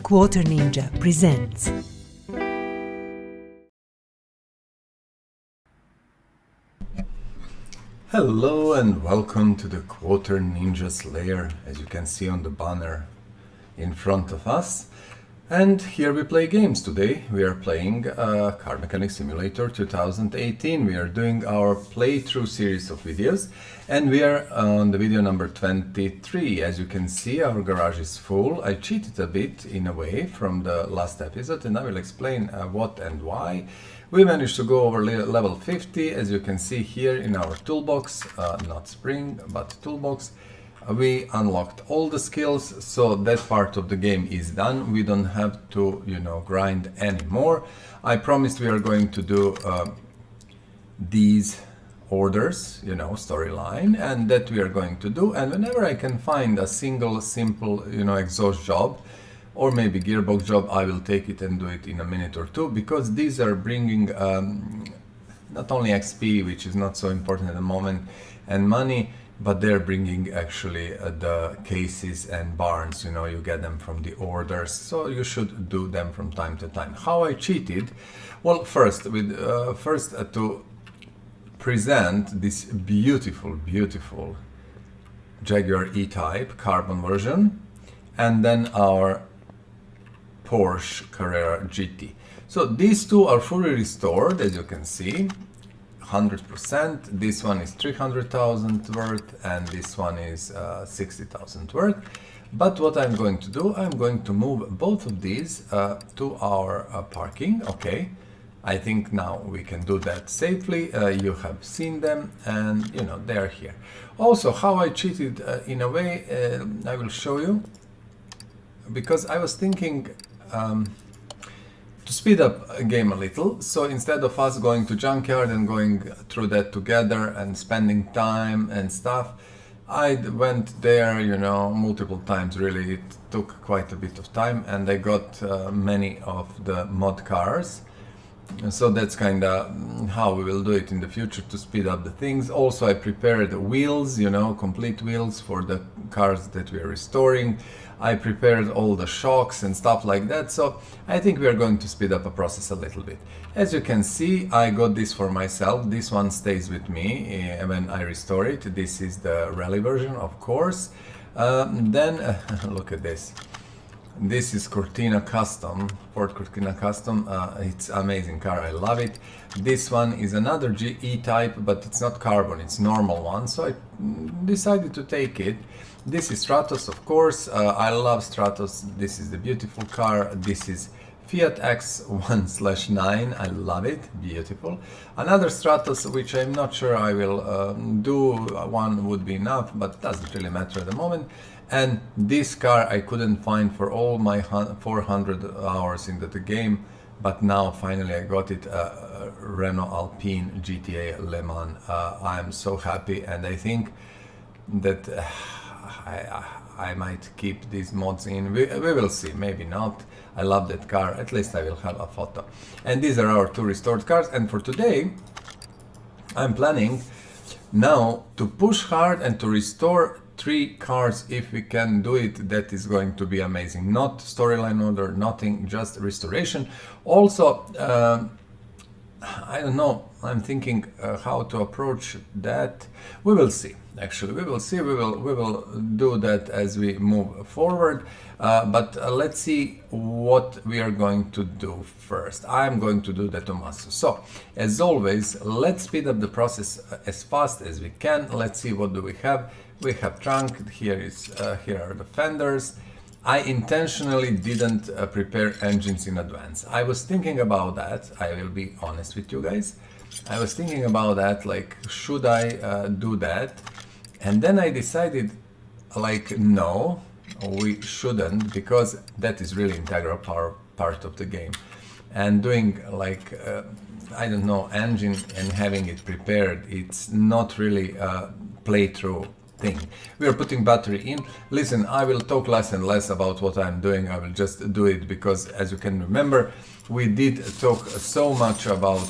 Quattro Ninja presents. Hello and welcome to the Quattro Ninja's lair, as you can see on the banner in front of us. And here we play games today. We are playing Car Mechanic Simulator 2018. We are doing our playthrough series of videos and we are on the video number 23. As you can see, our garage is full. I cheated a bit in a way from the last episode and I will explain what and why. We managed to go over level 50, as you can see here in our toolbox, not spring, but toolbox. We unlocked all the skills, so that part of the game is done. We don't have to, grind anymore. I promised we are going to do these orders, storyline, and that we are going to do. And whenever I can find a single, simple, exhaust job, or maybe gearbox job, I will take it and do it in a minute or two, because these are bringing not only XP, which is not so important at the moment, and money, but they're bringing actually the cases and barns, you get them from the orders, so you should do them from time to time. How I cheated? Well, first to present this beautiful Jaguar E-Type carbon version, and then our Porsche Carrera GT. So these two are fully restored, as you can see, 100%. This one is 300,000 worth and this one is 60,000 worth. But what I'm going to do, I'm going to move both of these to our parking. Okay, I think now we can do that safely. You have seen them and they are here. Also, how I cheated in a way, I will show you, because I was thinking to speed up a game a little. So instead of us going to junkyard and going through that together and spending time and stuff, I went there, multiple times. Really, it took quite a bit of time, and I got many of the mod cars. So that's kind of how we will do it in the future to speed up the things. Also, I prepared wheels, complete wheels for the cars that we are restoring. I prepared all the shocks and stuff like that. So I think we are going to speed up the process a little bit. As you can see, I got this for myself. This one stays with me when I restore it. This is the rally version, of course. Then look at this. This is Cortina Custom, Ford Cortina Custom. It's amazing car, I love it. This one is another E-Type, but it's not carbon, it's normal one, so I decided to take it. This is Stratos, of course. I love Stratos. This is the beautiful car. This is Fiat X1/9. I love it, beautiful. Another Stratos, which I'm not sure I will do. One would be enough, but doesn't really matter at the moment. And this car I couldn't find for all my 400 hours into the game, but now finally I got it, Renault Alpine GTA Le Mans. I'm so happy, and I think that I might keep these mods in. We will see, maybe not. I love that car, at least I will have a photo. And these are our two restored cars, and for today I'm planning now to push hard and to restore 3 cars. If we can do it, that is going to be amazing. Not storyline order, nothing, just restoration. Also, I don't know, I'm thinking how to approach that. We will see. Actually, we will see. We will do that as we move forward. But let's see what we are going to do first. I'm going to do Detomaso. So, as always, let's speed up the process as fast as we can. Let's see, what do we have. We have trunk. Here are the fenders. I intentionally didn't prepare engines in advance. I was thinking about that. I will be honest with you guys. I was thinking about that, like, should I do that? And then I decided, like, no, we shouldn't, because that is really integral part of the game. And doing, like, I don't know, engine and having it prepared, it's not really a playthrough thing. We are putting battery in. Listen, I will talk less and less about what I'm doing. I will just do it because, as you can remember, we did talk so much about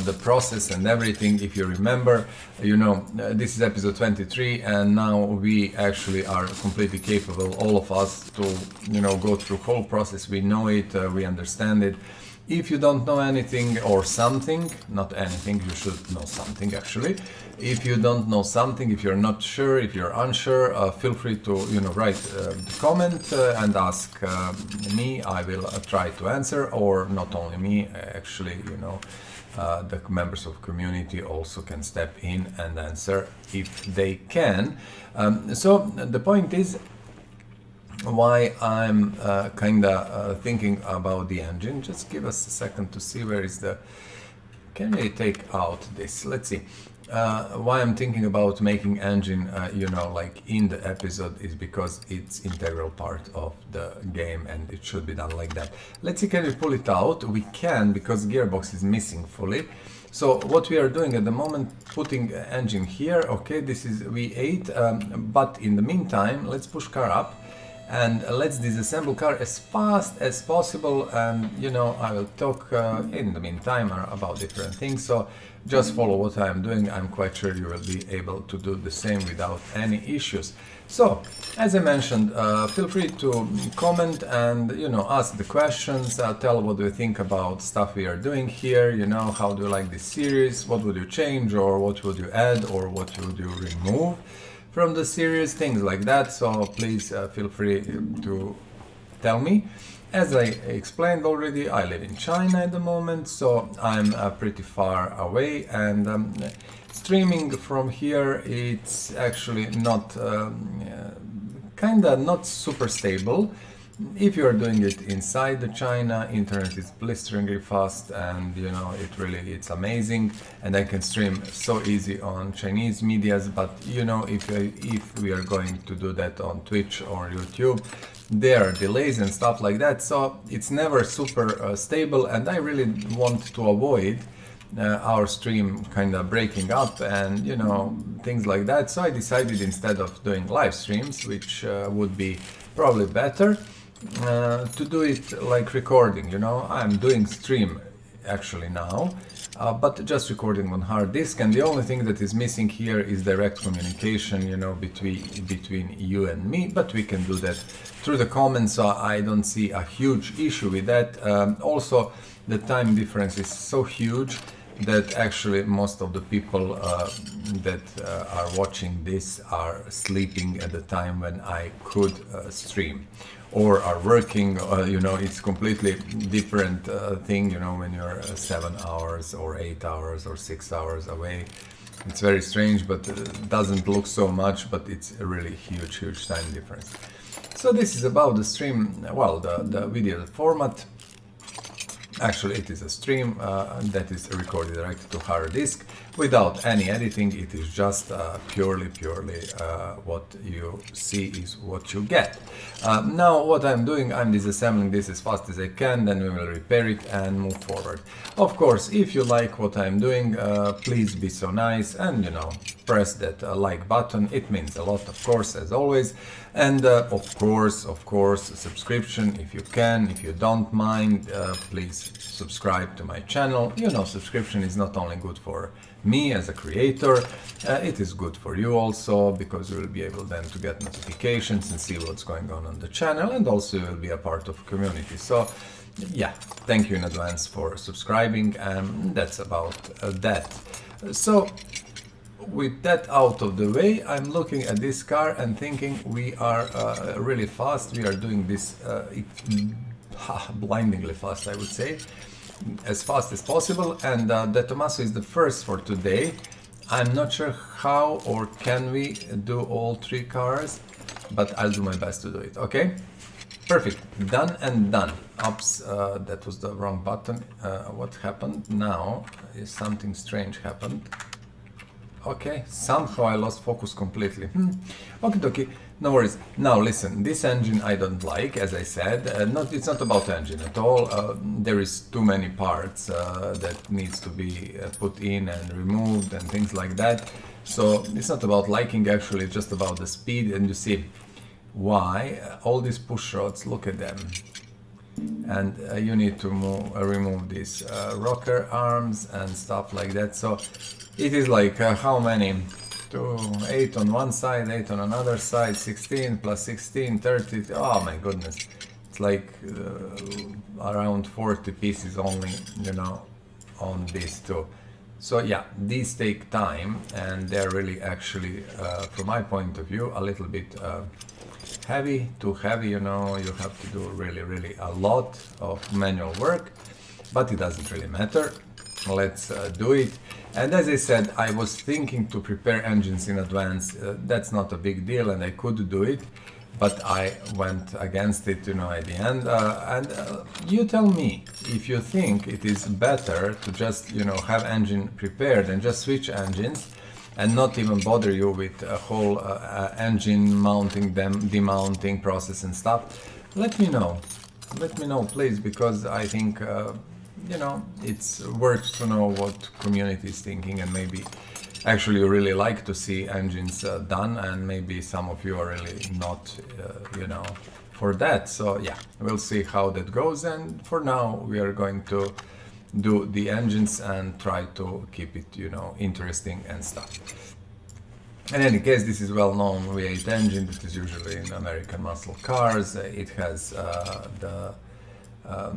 the process and everything. If you remember, you know, this is episode 23, and now we actually are completely capable, all of us, to, you know, go through whole process. We know it, we understand it. If you don't know anything or something, not anything, you should know something actually. If you don't know something, if you're not sure, if you're unsure, feel free to, you know, write the comment and ask me. I will try to answer, or not only me, actually, you know, the members of community also can step in and answer if they can. So the point is, why I'm kinda thinking about the engine. Just give us a second to see where is the... Can we take out this? Let's see. Why I'm thinking about making engine, you know, like in the episode, is because it's integral part of the game and it should be done like that. Let's see, can we pull it out? We can, because gearbox is missing fully. So what we are doing at the moment, putting engine here. Okay, this is V8, but in the meantime, let's push car up. And let's disassemble car as fast as possible, and you know, I will talk in the meantime about different things, so just follow what I'm doing. I'm quite sure you will be able to do the same without any issues. So, as I mentioned, feel free to comment and, you know, ask the questions, tell what do you think about stuff we are doing here, you know, how do you like this series, what would you change, or what would you add, or what would you remove from the series, things like that. So please feel free to tell me. As I explained already, I live in China at the moment, so I'm pretty far away, and streaming from here, it's actually not kinda not super stable. If you are doing it inside the China, internet is blisteringly fast, and you know, it's amazing, and I can stream so easy on Chinese medias. But you know, if we are going to do that on Twitch or YouTube, there are delays and stuff like that, so it's never super stable, and I really want to avoid our stream kind of breaking up and, you know, things like that. So I decided, instead of doing live streams, which would be probably better, to do it like recording. You know, I'm doing stream actually now, but just recording on hard disk, and the only thing that is missing here is direct communication, you know, between you and me, but we can do that through the comments, so I don't see a huge issue with that. Also, the time difference is so huge that actually most of the people that are watching this are sleeping at the time when I could stream, or are working. You know, it's completely different thing, you know, when you're 7 hours or 8 hours or 6 hours away. It's very strange, but it doesn't look so much, but it's a really huge time difference. So this is about the stream, well, the video format. Actually, it is a stream that is recorded directly to hard disk without any editing. It is just purely what you see is what you get. Now what I'm doing, I'm disassembling this as fast as I can, then we will repair it and move forward. Of course, if you like what I'm doing, please be so nice and, you know, press that like button. It means a lot, of course, as always. And of course, subscription if you can. If you don't mind, please subscribe to my channel. You know, subscription is not only good for me as a creator, it is good for you also, because you will be able then to get notifications and see what's going on the channel, and also you will be a part of community. So yeah, thank you in advance for subscribing, and that's about that. So with that out of the way, I'm looking at this car and thinking we are really fast. We are doing this blindingly fast, I would say, as fast as possible. And Detomaso is the first for today. I'm not sure how or can we do all 3 cars, but I'll do my best to do it. Okay, perfect, done and done. Oops, that was the wrong button. What happened now is something strange happened. Okay, somehow I lost focus completely. Okay, no worries. Now listen, this engine I don't like, as I said. It's not about engine at all. There is too many parts that needs to be put in and removed and things like that. So it's not about liking, actually, it's just about the speed. And you see why all these push rods, look at them. And you need to remove these rocker arms and stuff like that. So it is like how many? 8 on one side, 8 on another side, 16 plus 16, 30. Oh my goodness, it's like around 40 pieces only, you know, on these two. So yeah, these take time, and they're really actually, from my point of view, a little bit heavy, too heavy, you know. You have to do really a lot of manual work, but it doesn't really matter. Let's do it. And as I said, I was thinking to prepare engines in advance. That's not a big deal, and I could do it, but I went against it, you know, at the end. And you tell me if you think it is better to just, you know, have engine prepared and just switch engines and not even bother you with a whole engine mounting, demounting process and stuff. Let me know please, because I think you know, it's worth to know what community is thinking, and maybe actually you really like to see engines done, and maybe some of you are really not you know, for that. So yeah, we'll see how that goes, and for now we are going to do the engines and try to keep it, you know, interesting and stuff. In any case, this is well-known V8 engine that is usually in American muscle cars. It has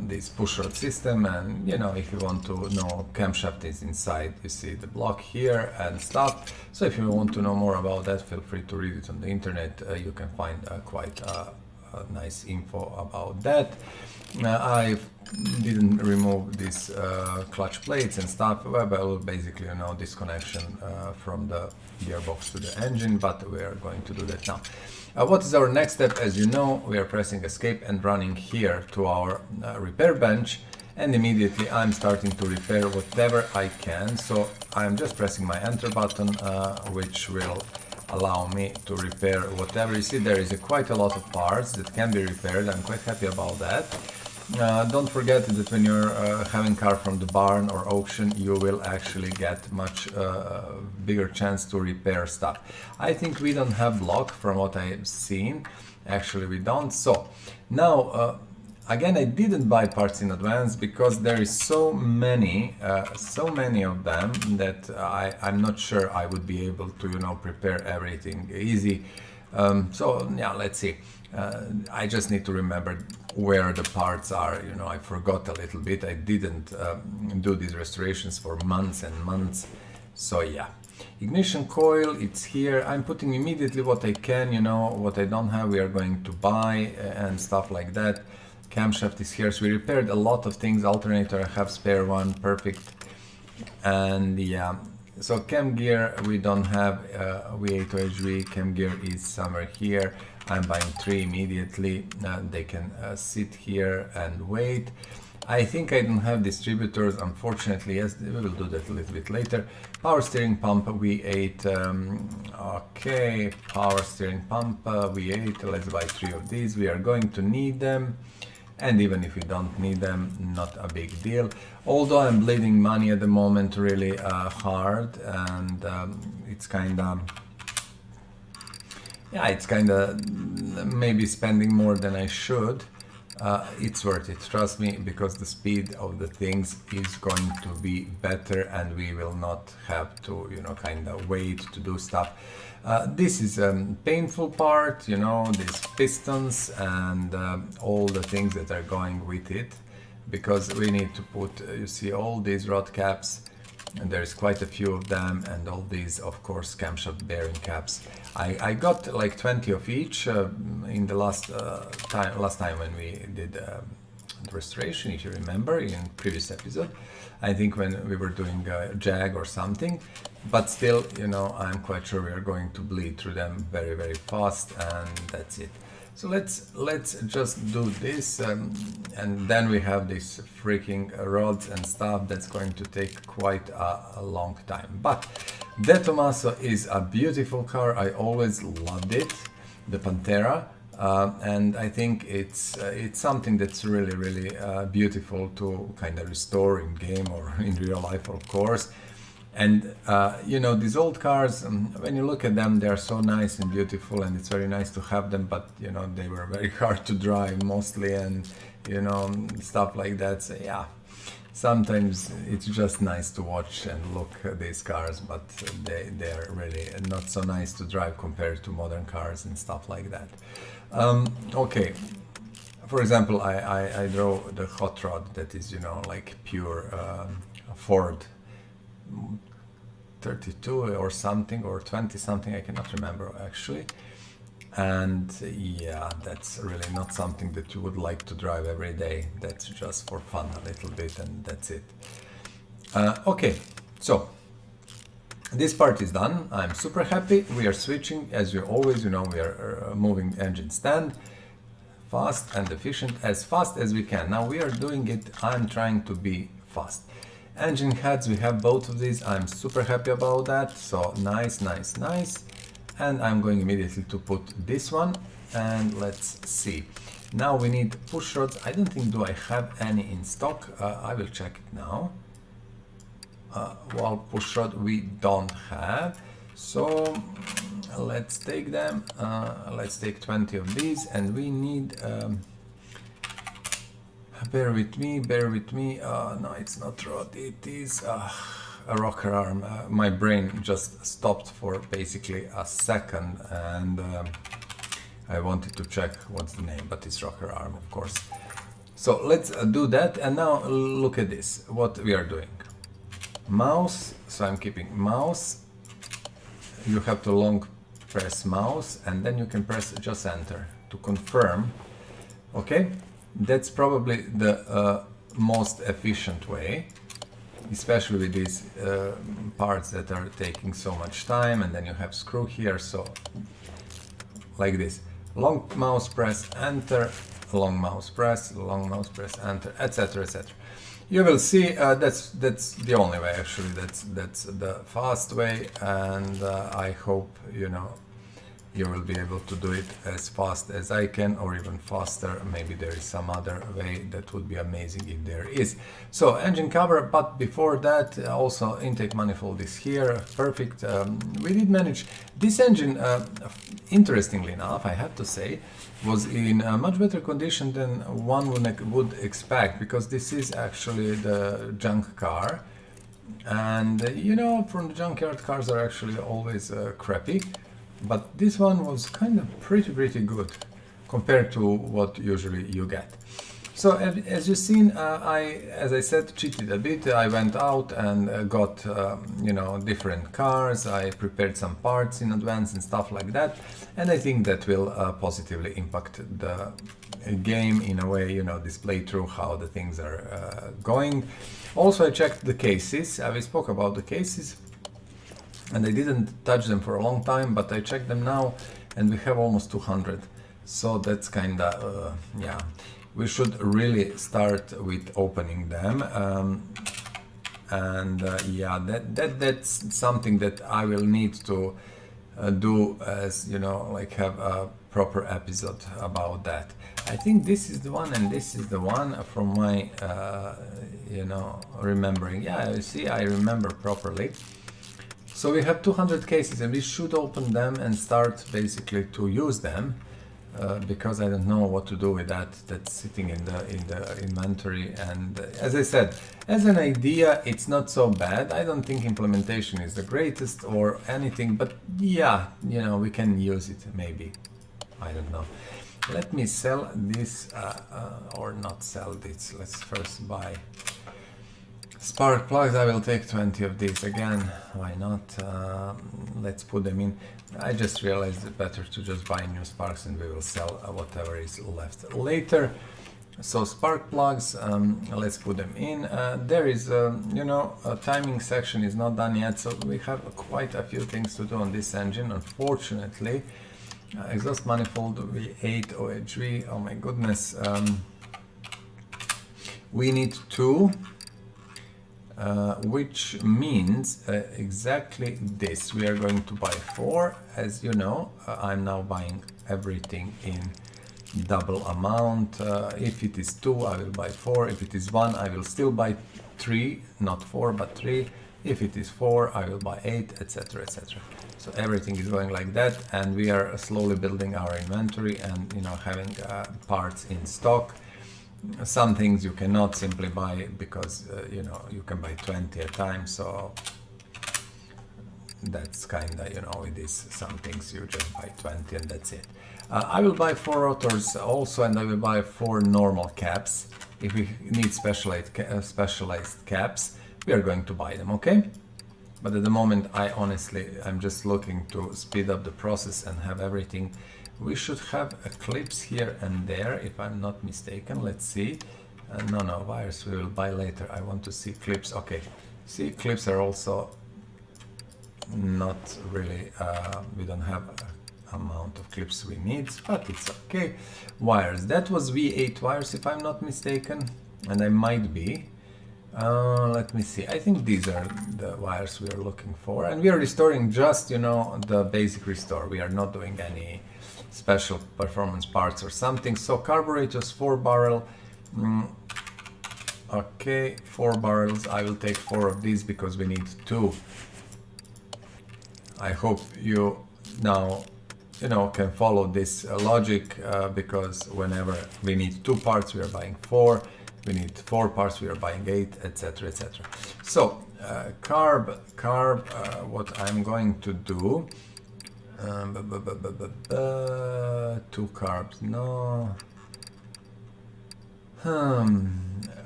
this pushrod system, and you know, if you want to know, camshaft is inside. You see the block here and stuff. So if you want to know more about that, feel free to read it on the internet. You can find quite nice info about that. I didn't remove these clutch plates and stuff. Well, basically, you know, disconnection from the gearbox to the engine, but we are going to do that now. What is our next step? As you know, we are pressing escape and running here to our repair bench, and immediately I'm starting to repair whatever I can. So I'm just pressing my enter button, which will allow me to repair whatever. You see, there is quite a lot of parts that can be repaired. I'm quite happy about that. Don't forget that when you're having car from the barn or auction, you will actually get much bigger chance to repair stuff. I think we don't have block from what I've seen. Actually, we don't. So now, again, I didn't buy parts in advance because there is so many of them that I'm not sure I would be able to, you know, prepare everything easy. So yeah, let's see. I just need to remember where the parts are. You know, I forgot a little bit. I didn't do these restorations for months and months. So yeah, ignition coil, it's here. I'm putting immediately what I can, you know, what I don't have we are going to buy and stuff like that. Camshaft is here. So we repaired a lot of things. Alternator, I have spare one, perfect. And yeah, so cam gear we don't have. V8 OHV cam gear is somewhere here. I'm buying 3 immediately. They can sit here and wait. I think I don't have distributors, unfortunately. Yes, we will do that a little bit later. Power steering pump V8. Okay, power steering pump V8. Let's buy 3 of these. We are going to need them. And even if we don't need them, not a big deal. Although I'm bleeding money at the moment really hard, and it's kind of, yeah, it's kind of maybe spending more than I should. It's worth it, trust me, because the speed of the things is going to be better, and we will not have to, you know, kind of wait to do stuff. This is a painful part, you know, these pistons and all the things that are going with it, because we need to put, you see, all these rod caps, and there's quite a few of them, and all these, of course, camshaft bearing caps. I got like 20 of each in the last time when we did the restoration, if you remember, in previous episode. I think when we were doing Jag or something, but still, you know, I'm quite sure we are going to bleed through them very, very fast, and that's it. So let's just do this, and then we have these freaking rods and stuff that's going to take quite a long time. But Detomaso is a beautiful car. I always loved it, the Pantera, and I think it's something that's really beautiful to kind of restore in game or in real life, of course. And you know, these old cars, when you look at them, they are so nice and beautiful, and it's very nice to have them, but you know, they were very hard to drive mostly, and you know, stuff like that. So yeah, sometimes it's just nice to watch and look at these cars, but they're really not so nice to drive compared to modern cars and stuff like that. Okay, for example, I drove the hot rod that is, you know, like pure Ford 32 or something, or 20 something, I cannot remember actually. And yeah, that's really not something that you would like to drive every day. That's just for fun a little bit, and that's it. Okay, so this part is done. I'm super happy. We are switching, as you always, you know, we are moving engine stand fast and efficient, as fast as we can. Now we are doing it, I'm trying to be fast. Engine heads, we have both of these. I'm super happy about that. So nice, nice, nice. And I'm going immediately to put this one, and let's see. Now we need push rods. I don't think, do I have any in stock? I will check it now. Well, push rod we don't have, so let's take them. Let's take 20 of these, and we need bear with me, bear with me. No, it's not rod, it is a rocker arm. My brain just stopped for basically a second, and I wanted to check what's the name, but it's rocker arm, of course. So let's do that, and now look at this, what we are doing. Mouse, so I'm keeping mouse. You have to long press mouse, and then you can press just enter to confirm. Okay, that's probably the most efficient way, especially with these parts that are taking so much time, and then you have screw here, so like this. Long mouse press enter, long mouse press enter, etc, etc. You will see that's the only way actually. That's the fast way, and I hope, you know, you will be able to do it as fast as I can, or even faster. Maybe there is some other way that would be amazing if there is. So engine cover, but before that also intake manifold is here. Perfect. We did manage this engine, interestingly enough, I have to say, was in a much better condition than one would expect, because this is actually the junk car, and you know, from the junkyard, cars are actually always crappy. But this one was kind of pretty good compared to what usually you get. So as you've seen, as I said, cheated a bit. I went out and got you know, different cars. I prepared some parts in advance and stuff like that, and I think that will positively impact the game in a way, you know, this playthrough, how the things are going. Also, I checked the cases. We spoke about the cases, and I didn't touch them for a long time, but I checked them now, and we have almost 200. So that's kind of, yeah, we should really start with opening them. Yeah, that's something that I will need to do, as you know, like have a proper episode about that. I think this is the one, and this is the one from my, you know, remembering. Yeah, you see, I remember properly. So we have 200 cases, and we should open them and start basically to use them, because I don't know what to do with that. That's sitting in the inventory. And as I said, as an idea, it's not so bad. I don't think implementation is the greatest or anything, but yeah, you know, we can use it maybe. I don't know. Let me sell this, or not sell this. Let's first buy spark plugs. I will take 20 of these again. Why not? Let's put them in. I just realized it's better to just buy new sparks, and we will sell whatever is left later. So spark plugs, let's put them in. There is, you know, a timing section is not done yet, so we have quite a few things to do on this engine, unfortunately. Exhaust manifold V8 OHV, oh my goodness. We need 2. Which means exactly this. We are going to buy 4. As you know, I'm now buying everything in double amount. If it is 2, I will buy 4. If it is 1, I will still buy 3, not 4, but 3. If it is 4, I will buy 8, etc., etc. So everything is going like that, and we are slowly building our inventory and, you know, having parts in stock. Some things you cannot simply buy because you know, you can buy 20 at a time, so that's kind of, you know, it is some things you just buy 20 and that's it. I will buy 4 rotors also, and I will buy 4 normal caps. If we need specialized caps, we are going to buy them, okay? But at the moment, I'm just looking to speed up the process and have everything. We should have a clips here and there, if I'm not mistaken. Let's see. No, wires we will buy later. I want to see clips. Okay, see, clips are also not really, we don't have amount of clips we need, but it's okay. Wires, that was V8 wires if I'm not mistaken, and I might be. Let me see, I think these are the wires we are looking for, and we are restoring just, you know, the basic restore. We are not doing any special performance parts or something. So carburetors, 4 barrel. Okay, 4 barrels. I will take 4 of these because we need 2. I hope you now, you know, can follow this logic, because whenever we need 2 parts, we are buying 4. We need 4 parts, we are buying 8, etc., etc. So what I'm going to do, 2 carbs, no.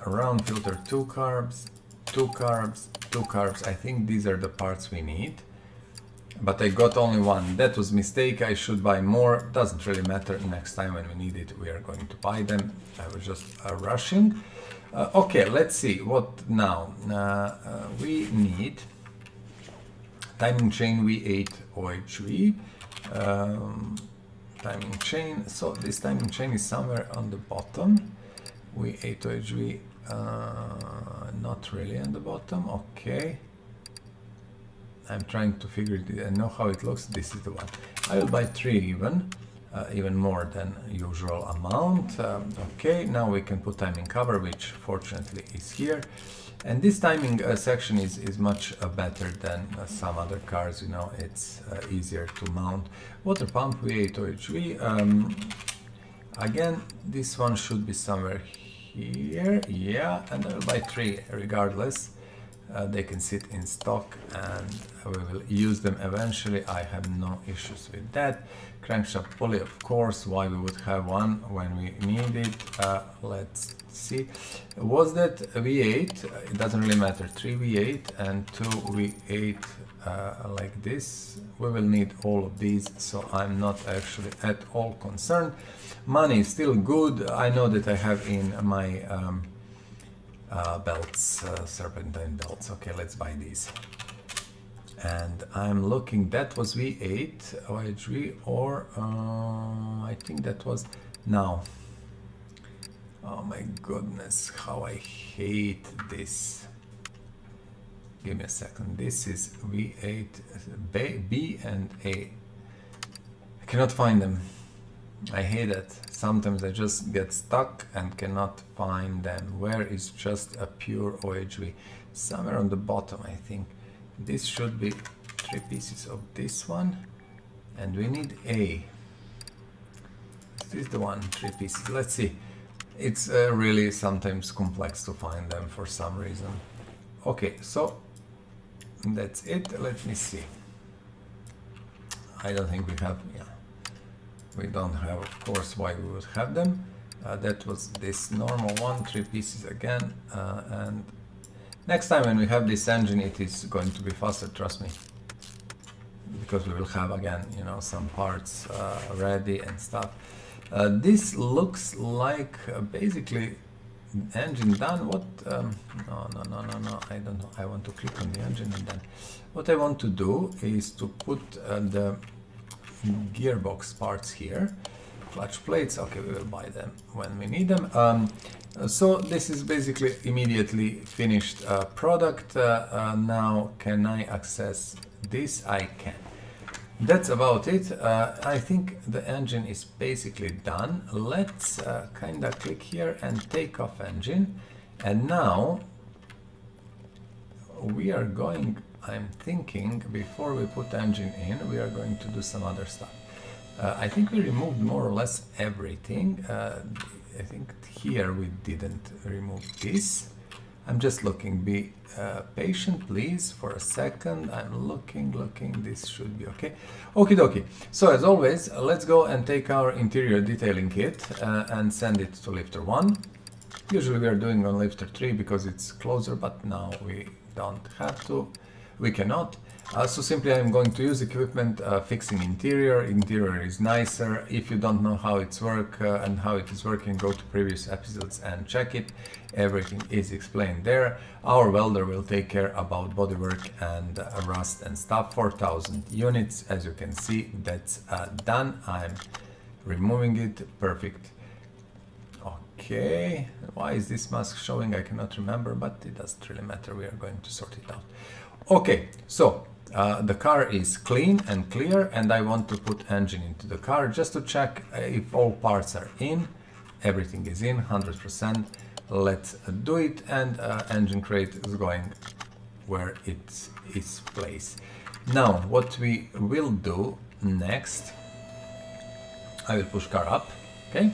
Round filter, 2 carbs, 2 carbs, 2 carbs. I think these are the parts we need. But I got only 1. That was mistake. I should buy more. Doesn't really matter. Next time when we need it, we are going to buy them. I was just rushing. Okay, let's see what now. We need timing chain V8 OHV. Timing chain. So this timing chain is somewhere on the bottom. V8 OHV. Not really on the bottom. Okay. I'm trying to figure it. I know how it looks. This is the one. I will buy 3 even more than usual amount. Okay, now we can put timing cover, which fortunately is here. And this timing section is much better than some other cars. You know, it's easier to mount. Water pump V8 OHV. Again, this one should be somewhere here. Yeah, and I will buy 3 regardless. They can sit in stock and we will use them eventually. I have no issues with that. Crankshaft pulley, of course. Why we would have one when we need it? Let's see. Was that V8? It doesn't really matter. 3 V8 and 2 V8 like this. We will need all of these, so I'm not actually at all concerned. Money is still good. I know that I have in my belts, serpentine belts. Okay, let's buy these. And I'm looking, that was V8 OHV, or I think that was now. Oh my goodness, how I hate this. Give me a second. This is V8 B and A. I cannot find them. I hate it. Sometimes I just get stuck and cannot find them. Where is just a pure OHV? Somewhere on the bottom, I think. This should be 3 pieces of this one. And we need A. Is this the one? 3 pieces. Let's see. It's really sometimes complex to find them for some reason. Okay, so that's it. Let me see. I don't think we have... Yeah. We don't have, of course, why we would have them. That was this normal one, 3 pieces again. And next time when we have this engine, it is going to be faster, trust me. Because we will have, again, you know, some parts ready and stuff. This looks like basically engine done. What? No, I don't know. I want to click on the engine and then. What I want to do is to put the gearbox parts here, clutch plates. Okay, we will buy them when we need them. So this is basically immediately finished product. Now can I access this? I can. That's about it. I think the engine is basically done. Let's kind of click here and take off engine. And now we are going, I'm thinking, before we put engine in, we are going to do some other stuff. I think we removed more or less everything. I think here we didn't remove this. I'm just looking. Be patient, please, for a second. I'm looking. This should be okay. Okie dokie. So as always, let's go and take our interior detailing kit and send it to lifter 1. Usually we are doing on lifter 3 because it's closer, but now we don't have to. We cannot. So simply I'm going to use equipment fixing interior. Interior is nicer. If you don't know how it's work and how it is working, go to previous episodes and check it. Everything is explained there. Our welder will take care about bodywork and rust and stuff. 4,000 units, as you can see, that's done. I'm removing it. Perfect. Okay, why is this mask showing? I cannot remember, but it doesn't really matter. We are going to sort it out. Okay, so the car is clean and clear, and I want to put engine into the car just to check if all parts are in. Everything is in, 100%. Let's do it, and engine crate is going where it is placed. Now, what we will do next, I will push car up, okay?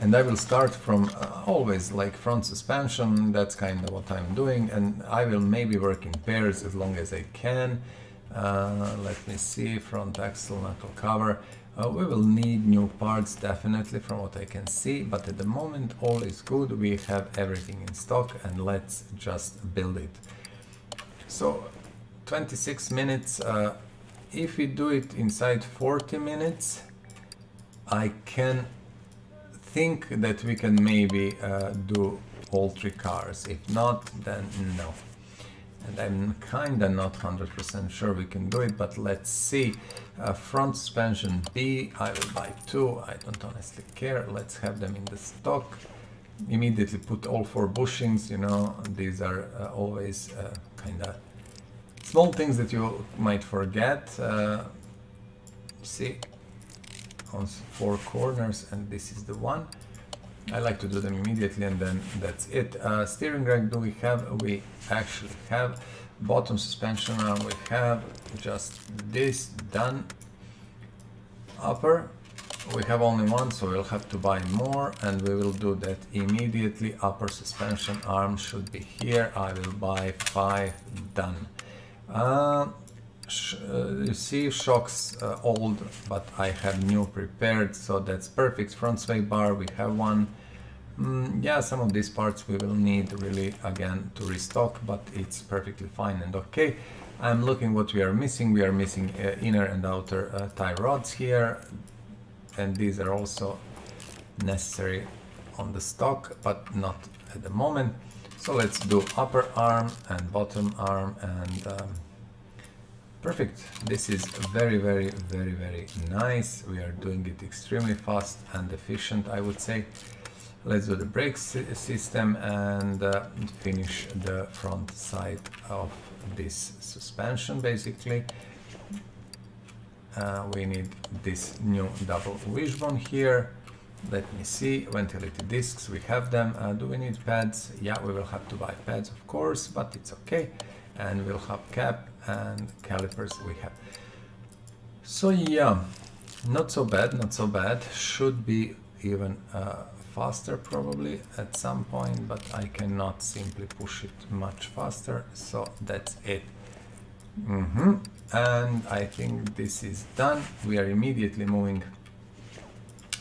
And I will start from always like front suspension. That's kind of what I'm doing, and I will maybe work in pairs as long as I can. Let me see, front axle, knuckle cover. We will need new parts definitely from what I can see, but at the moment all is good. We have everything in stock, and let's just build it. So 26 minutes. If we do it inside 40 minutes, I can think that we can maybe do all 3 cars. If not, then no. And I'm kinda not 100% sure we can do it, but let's see. Front suspension B, I will buy 2. I don't honestly care. Let's have them in the stock. Immediately put all 4 bushings, you know, these are always kinda small things that you might forget. See, on 4 corners, and this is the one. I like to do them immediately, and then that's it. Steering rack, do we have? We actually have. Bottom suspension arm, we have just this done. Upper, we have only one, so we'll have to buy more, and we will do that immediately. Upper suspension arm should be here. I will buy 5, done. You see, shocks old, but I have new prepared, so that's perfect. Front sway bar, we have one. Yeah, some of these parts we will need really again to restock, but it's perfectly fine and okay. I'm looking what we are missing. We are missing inner and outer tie rods here, and these are also necessary on the stock, but not at the moment. So let's do upper arm and bottom arm, and perfect. This is very nice. We are doing it extremely fast and efficient, I would say. Let's do the brake system and finish the front side of this suspension. Basically, we need this new double wishbone here. Let me see, ventilated discs, we have them. Do we need pads? Yeah, we will have to buy pads, of course, but it's okay. And we'll have cap and calipers we have. So yeah, not so bad. Should be even faster probably at some point, but I cannot simply push it much faster, so that's it. And I think this is done. We are immediately moving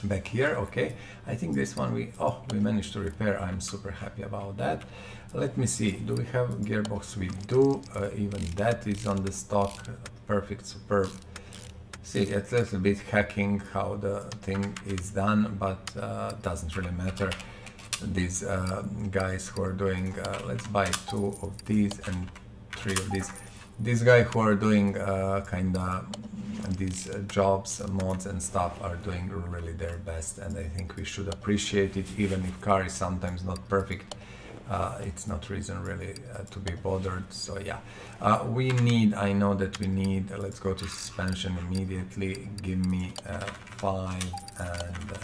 back here. Okay, I think this one we managed to repair. I'm super happy about that. Let me see, do we have gearbox? We do. Even that is on the stock. Perfect, superb. See, it's a little bit hacking how the thing is done, but doesn't really matter. These guys who are doing, let's buy 2 of these and 3 of these. These guys who are doing kinda these jobs, mods and stuff are doing really their best, and I think we should appreciate it, even if car is sometimes not perfect. It's not reason really to be bothered. So yeah, I know that we need, let's go to suspension immediately. Give me 5 and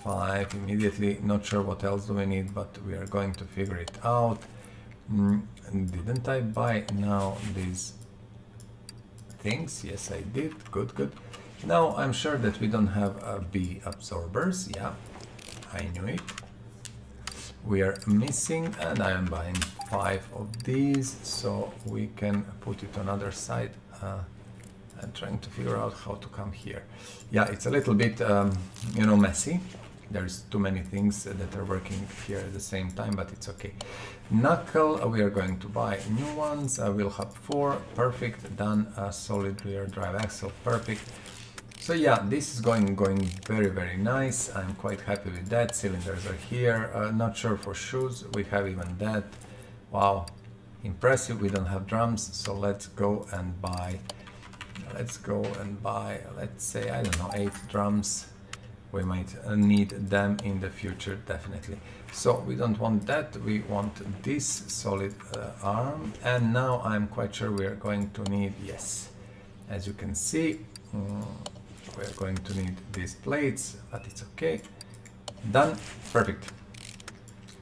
5 immediately. Not sure what else do we need, but we are going to figure it out. Didn't I buy now these things? Yes, I did. Good, good. Now I'm sure that we don't have B absorbers. Yeah, I knew it. We are missing, and I am buying 5 of these so we can put it on other side. I'm trying to figure out how to come here. Yeah, it's a little bit, you know, messy. There's too many things that are working here at the same time, but it's okay. Knuckle, we are going to buy new ones. Wheel hub 4, perfect, done. Solid rear drive axle, perfect. So yeah, this is going very, very nice. I'm quite happy with that. Cylinders are here. Not sure for shoes. We have even that. Wow, impressive. We don't have drums, so let's go and buy. Let's say, I don't know, 8 drums. We might need them in the future, definitely. So we don't want that. We want this solid arm. And now I'm quite sure we are going to need, yes, as you can see. We're going to need these plates, but it's okay. Done. Perfect.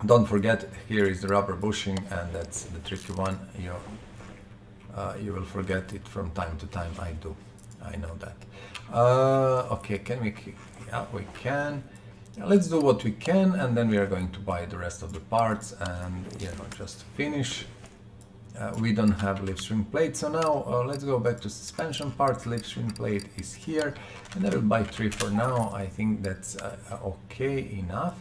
Don't forget, here is the rubber bushing, and that's the tricky one. You will forget it from time to time. I do. I know that. Okay, can we? Yeah, we can. Let's do what we can, and then we are going to buy the rest of the parts and, you know, just finish. We don't have lift spring plate, so now let's go back to suspension parts. Lift spring plate is here, and I will buy 3 for now. I think that's okay enough.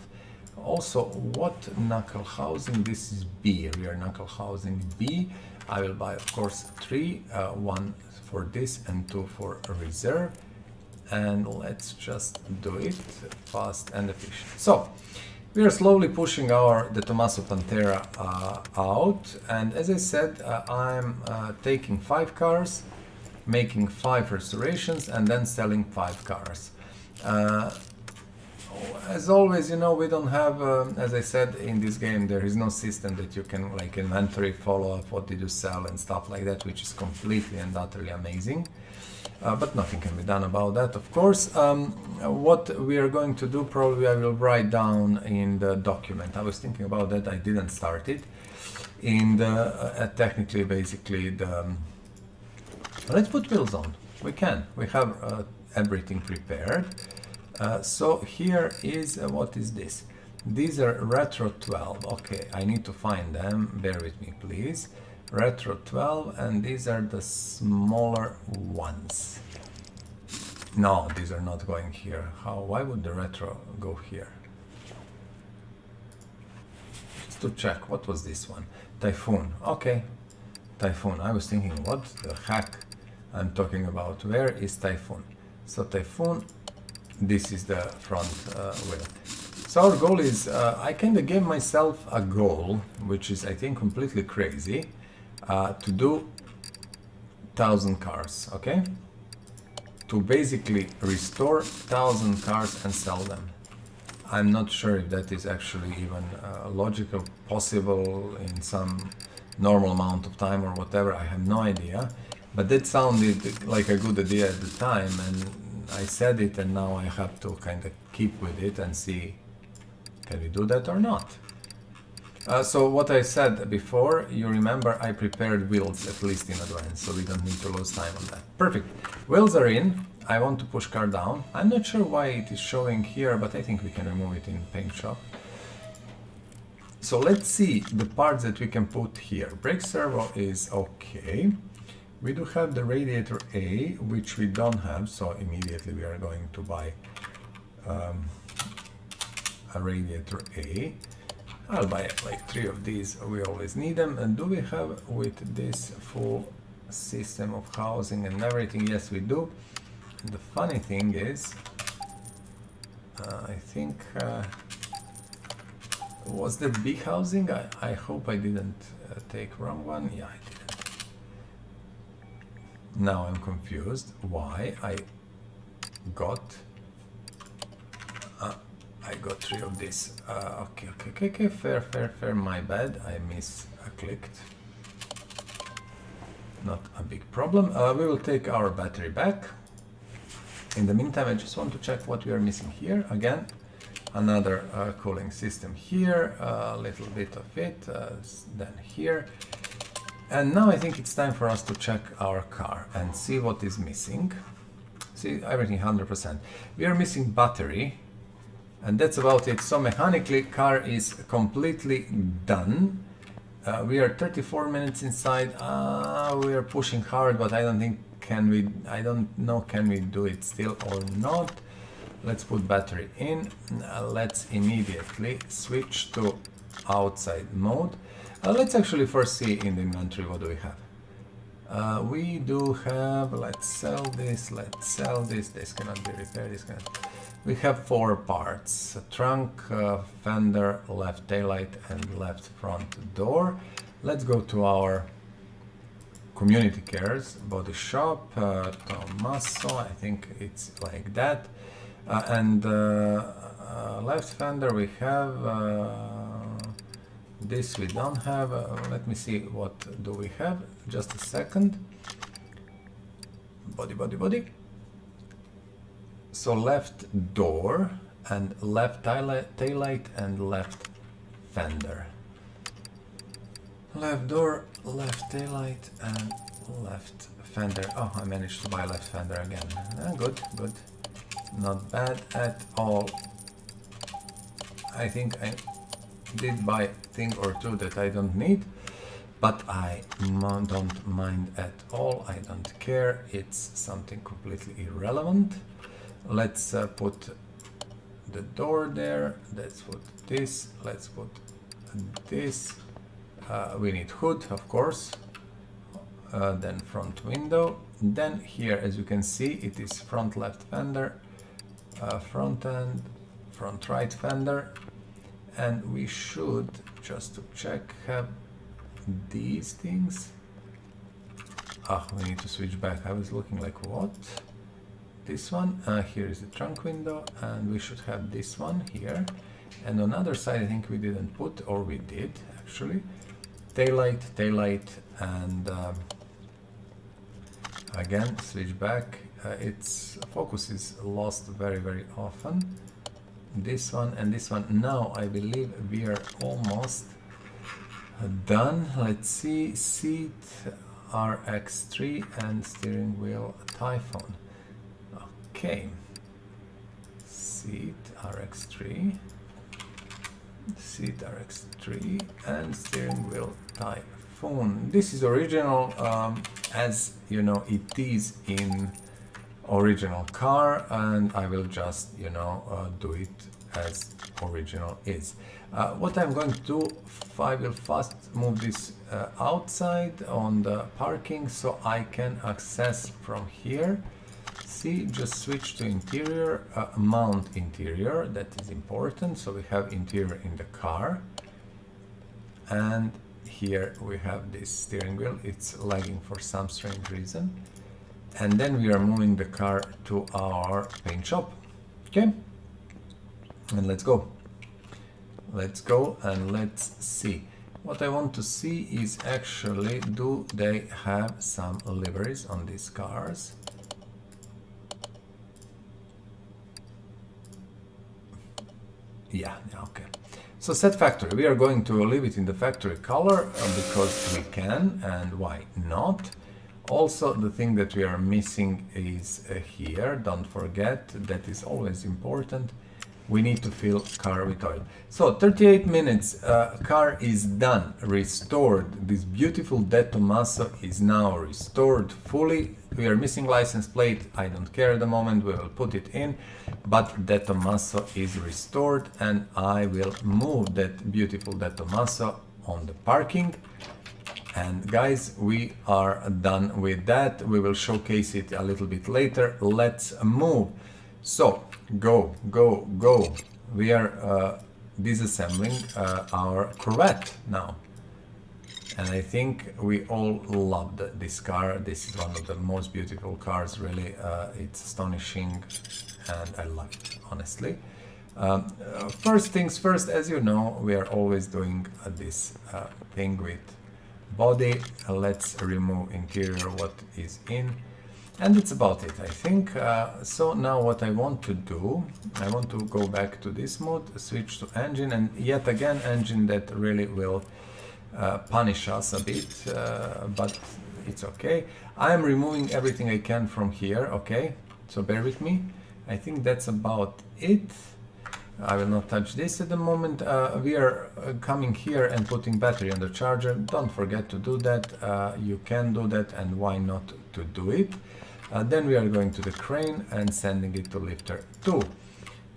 Also, what knuckle housing? This is B, rear knuckle housing B. I will buy, of course, 3, 1 for this and 2 for a reserve. And let's just do it fast and efficient. So we are slowly pushing our Detomaso Pantera out, and as I said, I'm taking 5 cars, making 5 restorations, and then selling 5 cars. As always, you know, we don't have, as I said, in this game there is no system that you can, like, inventory, follow up what did you sell and stuff like that, which is completely and utterly amazing. But nothing can be done about that, of course. What we are going to do, probably I will write down in the document. I was thinking about that, I didn't start it. In the, technically, basically, let's put wheels on. We can. We have everything prepared. So here is, what is this? These are Retro 12. Okay, I need to find them. Bear with me, please. Retro 12, and these are the smaller ones. No, these are not going here. How? Why would the Retro go here? Just to check, what was this one? Typhoon. Okay, Typhoon. I was thinking, what the heck I'm talking about? Where is Typhoon? So Typhoon, this is the front wheel. So our goal is, I kind of gave myself a goal, which is, I think, completely crazy. To do 1,000 cars, okay? To basically restore 1,000 cars and sell them. I'm not sure if that is actually even logical, possible in some normal amount of time or whatever. I have no idea, but that sounded like a good idea at the time, and I said it, and now I have to kind of keep with it and see, can we do that or not? So what I said before, you remember I prepared wheels at least in advance, so we don't need to lose time on that. Perfect. Wheels are in. I want to push car down. I'm not sure why it is showing here, but I think we can remove it in paint shop. So let's see the parts that we can put here. Brake servo is okay. We do have the radiator A, which we don't have, so immediately we are going to buy a radiator A. I'll buy like 3 of these, we always need them. And do we have with this full system of housing and everything? Yes, we do. And the funny thing is, I think, was there big housing? I hope I didn't take wrong one. Yeah, I didn't. Now I'm confused why I got 3 of this. Okay, fair, my bad. I misclicked. Not a big problem. We will take our battery back. In the meantime, I just want to check what we are missing here. Again, another cooling system here, a little bit of it, then here. And now I think it's time for us to check our car and see what is missing. See, everything 100%. We are missing battery, and that's about it. So mechanically, car is completely done. We are 34 minutes inside. We are pushing hard, but I don't think I don't know can we do it still or not. Let's put battery in. Let's immediately switch to outside mode. Let's actually first see in the inventory what do we have. We do have, let's sell this, this cannot be repaired, this cannot. We have 4 parts: a trunk, fender, left taillight and left front door. Let's go to our community cares, body shop, Detomaso, I think it's like that. And left fender we have, this we don't have. Let me see, what do we have? Just a second. Body. So left door and left taillight and left fender. Left door, left taillight and left fender. Oh, I managed to buy left fender again. Good. Not bad at all. I think I did buy a thing or two that I don't need, but I don't mind at all. I don't care. It's something completely irrelevant. Let's put the door there. Let's put this. Let's put this. We need hood, of course. Then front window. Then here, as you can see, it is front left fender, front end, front right fender. And we should, just to check, have these things. We need to switch back. I was looking like, what? This one, here is the trunk window, and we should have this one here. And on the other side, I think we didn't put, or we did actually, taillight, and again, switch back. Its focus is lost very often. This one and this one. Now I believe we are almost done. Let's see, seat RX3 and steering wheel Typhoon. Okay, seat RX3 and steering wheel Typhoon. This is original, as you know, it is in original car, and I will just, you know, do it as original is. What I'm going to do, I will first move this outside on the parking so I can access from here. See, just switch to interior, mount interior, that is important. So we have interior in the car, and here we have this steering wheel. It's lagging for some strange reason. And then we are moving the car to our paint shop. Okay, and let's go and let's see. What I want to see is actually, do they have some liveries on these cars? Yeah, okay. So set factory, we are going to leave it in the factory color because we can, and why not? Also, the thing that we are missing is here, don't forget, that is always important. We need to fill car with oil. So 38 minutes, car is done, restored. This beautiful Detomaso is now restored fully. We are missing license plate, I don't care at the moment, we will put it in. But Detomaso is restored, and I will move that beautiful Detomaso on the parking. And guys, we are done with that. We will showcase it a little bit later. Let's move. So go. We are disassembling our Corvette now. And I think we all loved this car. This is one of the most beautiful cars, really. It's astonishing, and I love it, honestly. First things first, as you know, we are always doing this thing with body. Let's remove interior, what is in. And it's about it, I think. So now what I want to do, I want to go back to this mode, switch to engine, and yet again engine that really will punish us a bit, but it's okay. I'm removing everything I can from here, okay? So bear with me. I think that's about it. I will not touch this at the moment. We are coming here and putting battery on the charger. Don't forget to do that. You can do that, and why not to do it? Then we are going to the crane and sending it to lifter 2.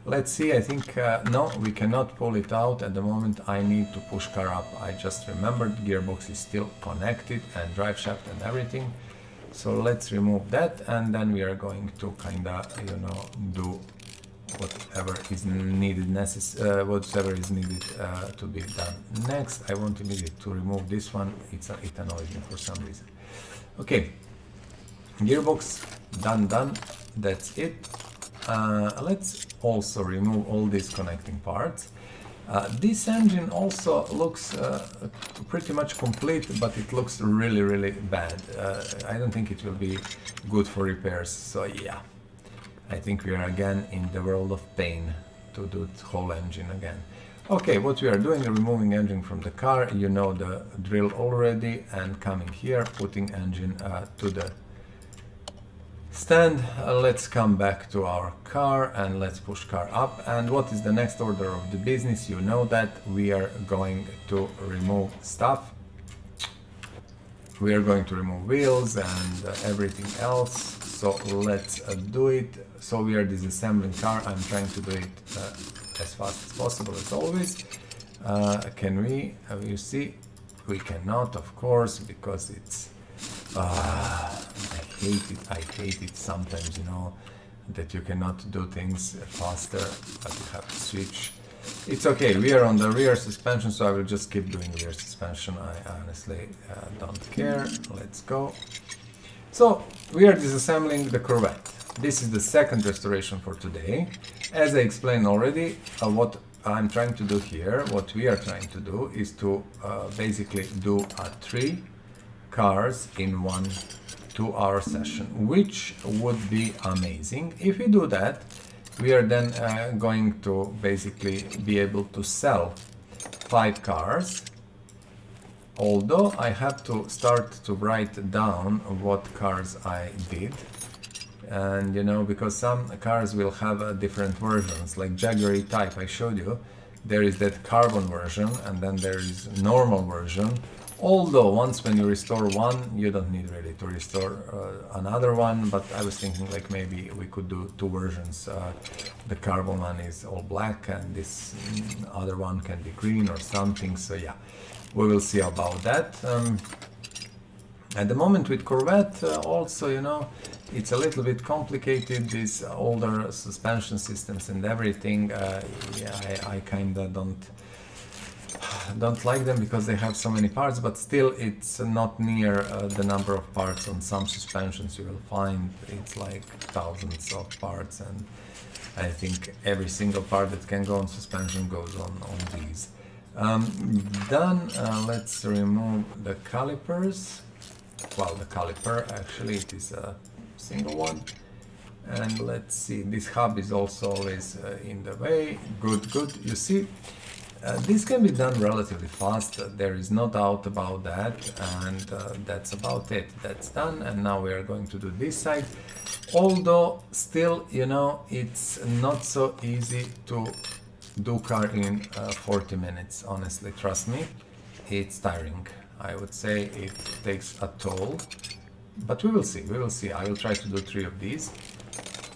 Let's see, I think, no, we cannot pull it out at the moment. I need to push car up. I just remembered gearbox is still connected and drive shaft and everything. So let's remove that, and then we are going to kinda, you know, do whatever is needed, whatever is needed to be done. Next, I want immediately to remove this one. It annoys me for some reason. Okay, gearbox done. That's it. Let's also remove all these connecting parts. This engine also looks pretty much complete, but it looks really bad. I don't think it will be good for repairs, so yeah. I think we are again in the world of pain to do the whole engine again. Okay, what we are doing, removing engine from the car, you know the drill already, and coming here, putting engine to the stand. Let's come back to our car and let's push car up. And what is the next order of the business? You know that we are going to remove stuff. We are going to remove wheels and everything else. So let's do it. So we are disassembling car. I'm trying to do it as fast as possible, as always. Can we? You see, we cannot, of course, because it's. I hate it sometimes, you know, that you cannot do things faster, but you have to switch. It's okay, we are on the rear suspension, so I will just keep doing rear suspension. I honestly don't care. Let's go. So we are disassembling the Corvette. This is the second restoration for today. As I explained already, what I'm trying to do here, what we are trying to do is to basically do 3 cars in 1 2-hour session, which would be amazing. If we do that, we are then going to basically be able to sell 5 cars, although I have to start to write down what cars I did. And you know, because some cars will have different versions, like Jaguar E-Type I showed you, there is that carbon version, and then there is normal version. Although once when you restore one, you don't need really to restore another one, but I was thinking like maybe we could do 2 versions. The carbon one is all black and this other one can be green or something, so yeah, we will see about that. At the moment with Corvette also, you know, it's a little bit complicated, these older suspension systems and everything. Yeah, I kinda don't like them because they have so many parts, but still it's not near the number of parts on some suspensions. You will find it's like thousands of parts, and I think every single part that can go on suspension goes on these. Done. Let's remove the calipers. Well, the caliper, actually it is a single one. And let's see, this hub is also always in the way. Good. You see, this can be done relatively fast, there is no doubt about that, and that's about it. That's done, and now we are going to do this side. Although still, you know, it's not so easy to do car in 40 minutes, honestly, trust me. It's tiring. I would say it takes a toll, but we will see. I will try to do 3 of these.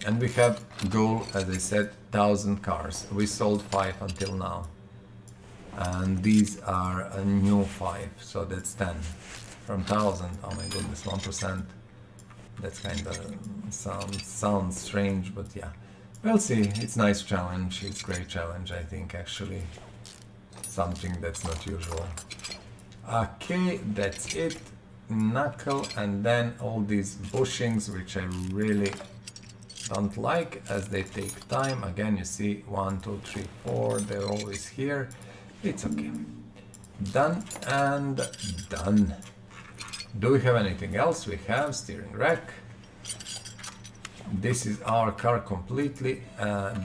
And we have goal, as I said, 1,000 cars. We sold 5 until now. And these are a new 5, so that's 10 from 1,000. Oh my goodness, 1%. That's kind of sounds strange, but yeah, we'll see. It's nice challenge. It's great challenge, I think, actually. Something that's not usual. Okay, that's it. Knuckle, and then all these bushings, which I really don't like, as they take time. Again, you see 1, 2, 3, 4. They're always here. It's okay. Done and done. Do we have anything else? We have steering rack. This is our car completely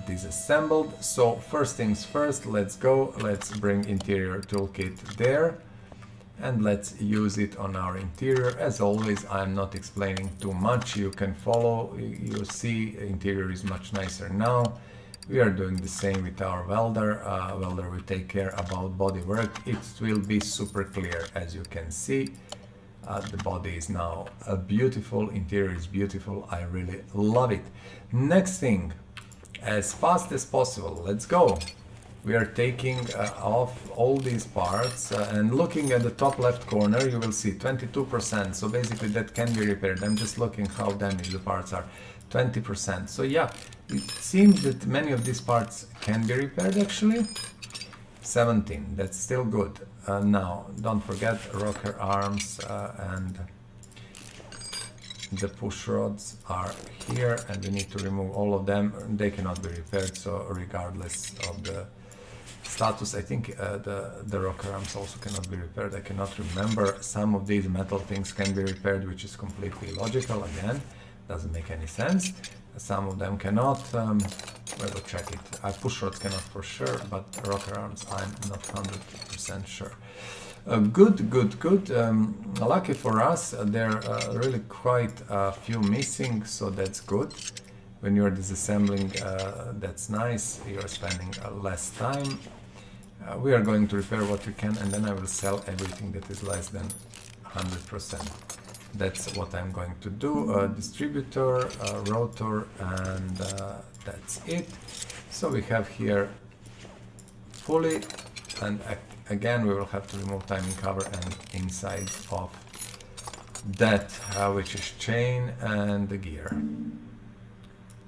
disassembled. So first things first, let's go. Let's bring interior toolkit there. And let's use it on our interior. As always, I'm not explaining too much. You can follow, you see interior is much nicer now. We are doing the same with our welder. Welder will take care about body work. It will be super clear, as you can see. The body is now beautiful, interior is beautiful. I really love it. Next thing, as fast as possible, let's go. We are taking off all these parts and looking at the top left corner, you will see 22%. So basically that can be repaired. I'm just looking how damaged the parts are. 20%. So yeah, it seems that many of these parts can be repaired actually. 17, that's still good. Now, don't forget rocker arms and the push rods are here, and we need to remove all of them. They cannot be repaired, so regardless of the status, I think the rocker arms also cannot be repaired. I cannot remember. Some of these metal things can be repaired, which is completely illogical. Again, doesn't make any sense. Some of them cannot. We will check it. Push rods cannot for sure, but rocker arms I'm not 100% sure. Good. Lucky for us, there are really quite a few missing, so that's good. When you're disassembling, that's nice. You're spending less time. We are going to repair what we can, and then I will sell everything that is less than 100%. That's what I'm going to do. Distributor, rotor, and that's it. So we have here fully, and again we will have to remove timing cover and inside of that, which is chain and the gear.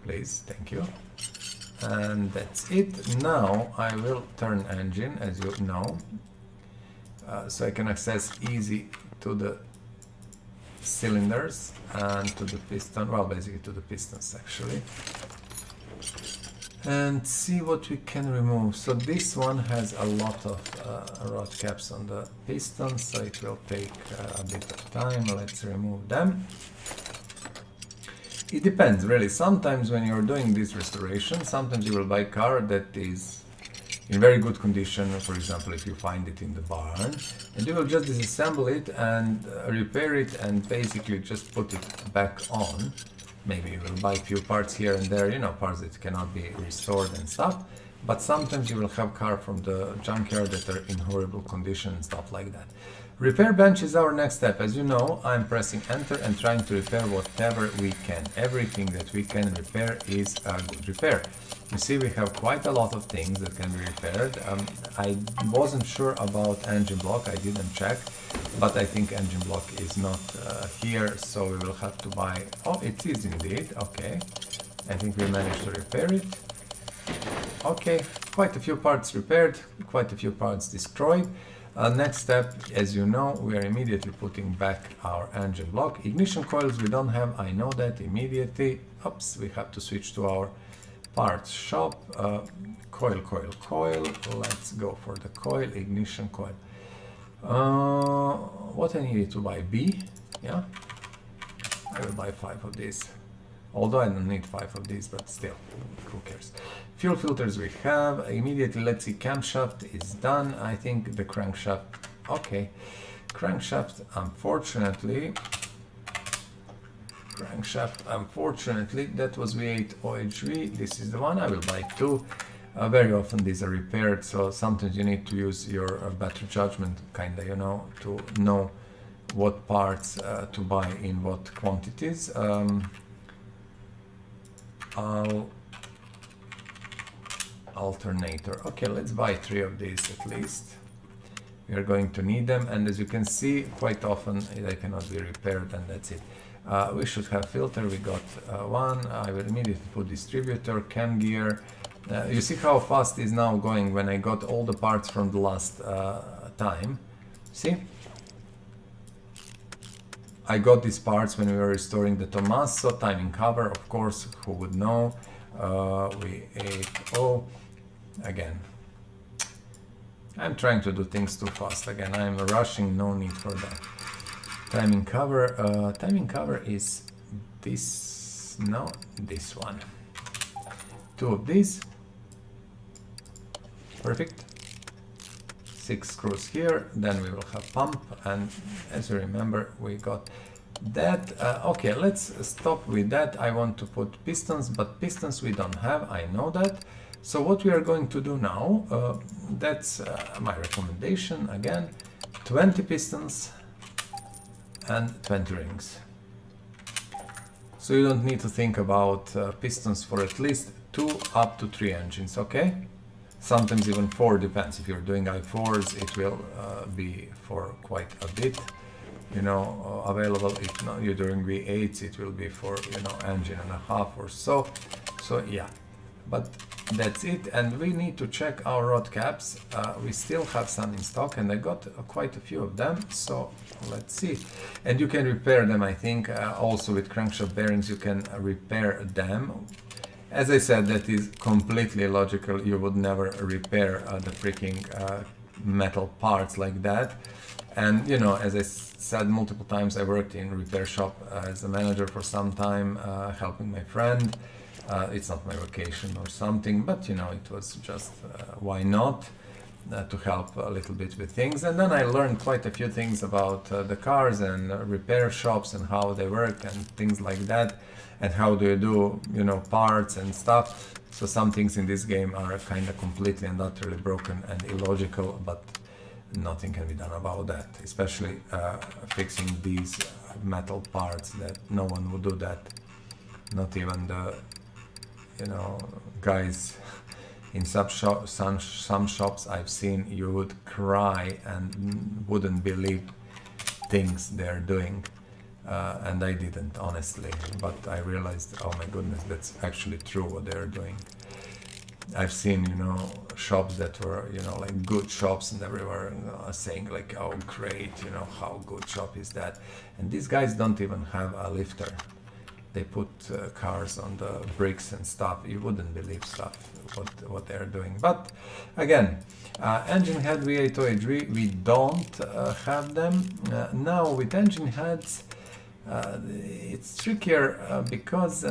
Please, thank you. And that's it. Now I will turn engine, as you know, so I can access easy to the cylinders and to the piston, well, basically to the pistons actually, and see what we can remove. So this one has a lot of rod caps on the pistons, so it will take a bit of time. Let's remove them. It depends really. Sometimes when you're doing this restoration, sometimes you will buy a car that is in very good condition, for example if you find it in the barn, and you will just disassemble it and repair it and basically just put it back on. Maybe you will buy a few parts here and there, you know, parts that cannot be restored and stuff, but sometimes you will have car from the junkyard that are in horrible condition and stuff like that. Repair bench is our next step. As you know, I'm pressing enter and trying to repair whatever we can. Everything that we can repair is a good repair. You see, we have quite a lot of things that can be repaired. I wasn't sure about engine block, I didn't check, but I think engine block is not here, so we will have to buy... Oh, it is indeed, okay. I think we managed to repair it. Okay, quite a few parts repaired, quite a few parts destroyed. Next step, as you know, we are immediately putting back our engine block. Ignition coils we don't have, I know that immediately. Oops, we have to switch to our parts shop. Coil. Let's go for the coil, ignition coil. What I needed to buy? B? Yeah? I will buy 5 of these. Although I don't need 5 of these, but still, who cares? Fuel filters we have. Immediately, let's see, camshaft is done. I think the crankshaft, okay. Crankshaft, unfortunately, that was V8 OHV. This is the one, I will buy 2. Very often these are repaired, so sometimes you need to use your better judgment, kinda, you know, to know what parts to buy in what quantities. Alternator. Okay, let's buy 3 of these at least. We are going to need them, and as you can see, quite often they cannot be repaired, and that's it. We should have filter. We got 1. I will immediately put distributor, cam gear. You see how fast it's now going when I got all the parts from the last time. See? I got these parts when we were restoring the Detomaso. Timing cover, of course, who would know? V8O. Again, I'm trying to do things too fast. Again, I'm rushing, no need for that. Timing cover is this screws. No, this one. 2 of these. Perfect. 6 screws here, then we will have pump, and as you remember, we got that. Okay, let's stop with that. I want to put pistons, but pistons we don't have, I know that. So what we are going to do now, that's my recommendation again, 20 pistons and 20 rings. So you don't need to think about pistons for at least 2 up to 3 engines, okay? Sometimes even 4, depends. If you're doing i4s, it will be for quite a bit, you know, available. If not, you're doing V8s, it will be for, you know, engine and a half or so. So yeah, but that's it. And we need to check our rod caps. We still have some in stock, and I got quite a few of them. So let's see. And you can repair them, I think. Also with crankshaft bearings, you can repair them. As I said, that is completely logical. You would never repair the freaking metal parts like that. And you know, as I said multiple times, I worked in repair shop as a manager for some time, helping my friend. It's not my vocation or something, but you know, it was just why not, to help a little bit with things. And then I learned quite a few things about the cars and repair shops and how they work and things like that, and how do you do, you know, parts and stuff. So some things in this game are kind of completely and utterly broken and illogical, but nothing can be done about that, especially fixing these metal parts. That no one would do that, not even the, you know, guys in some shops I've seen. You would cry and wouldn't believe things they're doing, and I didn't, honestly, but I realized, oh my goodness, that's actually true what they're doing. I've seen, you know, shops that were, you know, like good shops, and everywhere saying like, oh great, you know, how good shop is that, and these guys don't even have a lifter. They put cars on the bricks and stuff. You wouldn't believe stuff what they're doing. But again, engine head V8 OHV, we don't have them. Now with engine heads, it's trickier because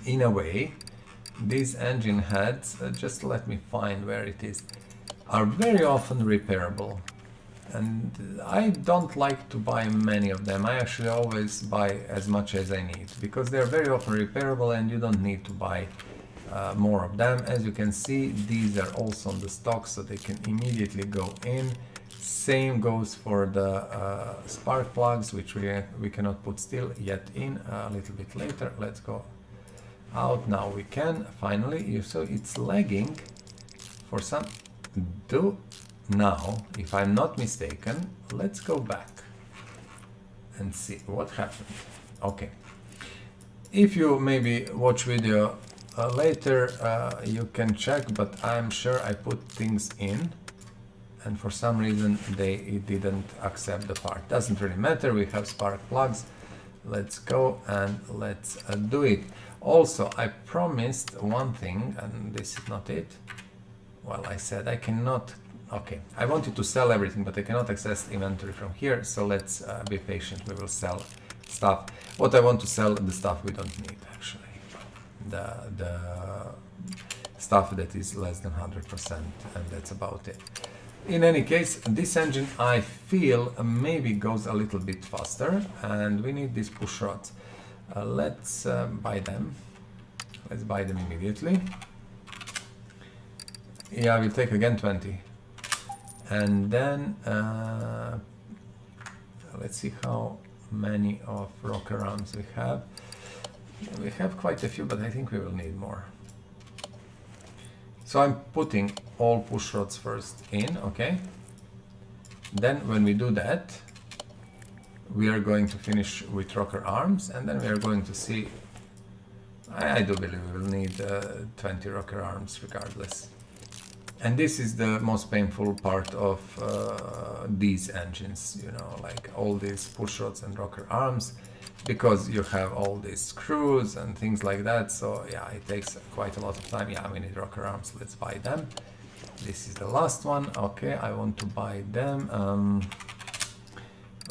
in a way, these engine heads, just let me find where it is, are very often repairable. And I don't like to buy many of them. I actually always buy as much as I need, because they're very often repairable and you don't need to buy more of them. As you can see, these are also on the stock, so they can immediately go in. Same goes for the spark plugs, which we cannot put still yet in, a little bit later. Let's go out. Now we can finally. So it's lagging for some. Now, if I'm not mistaken, let's go back and see what happened. Okay, if you maybe watch video later, you can check, but I'm sure I put things in and for some reason it didn't accept the part. Doesn't really matter, we have spark plugs. Let's go and let's do it. Also, I promised one thing, and this is not it. Well, I said I cannot. Okay, I wanted to sell everything, but I cannot access inventory from here, so let's be patient. We will sell stuff. What I want to sell, the stuff we don't need, actually. The stuff that is less than 100%, and that's about it. In any case, this engine, I feel, maybe goes a little bit faster, and we need these push rods. Let's buy them. Let's buy them immediately. Yeah, we'll take again 20. And then let's see how many of rocker arms we have. We have quite a few, but I think we will need more. So I'm putting all push rods first in, okay? Then when we do that, we are going to finish with rocker arms, and then we are going to see, I do believe we will need 20 rocker arms regardless. And this is the most painful part of these engines, you know, like all these push rods and rocker arms, because you have all these screws and things like that. So yeah, it takes quite a lot of time. Yeah, we need rocker arms. Let's buy them. This is the last one. Okay, I want to buy them.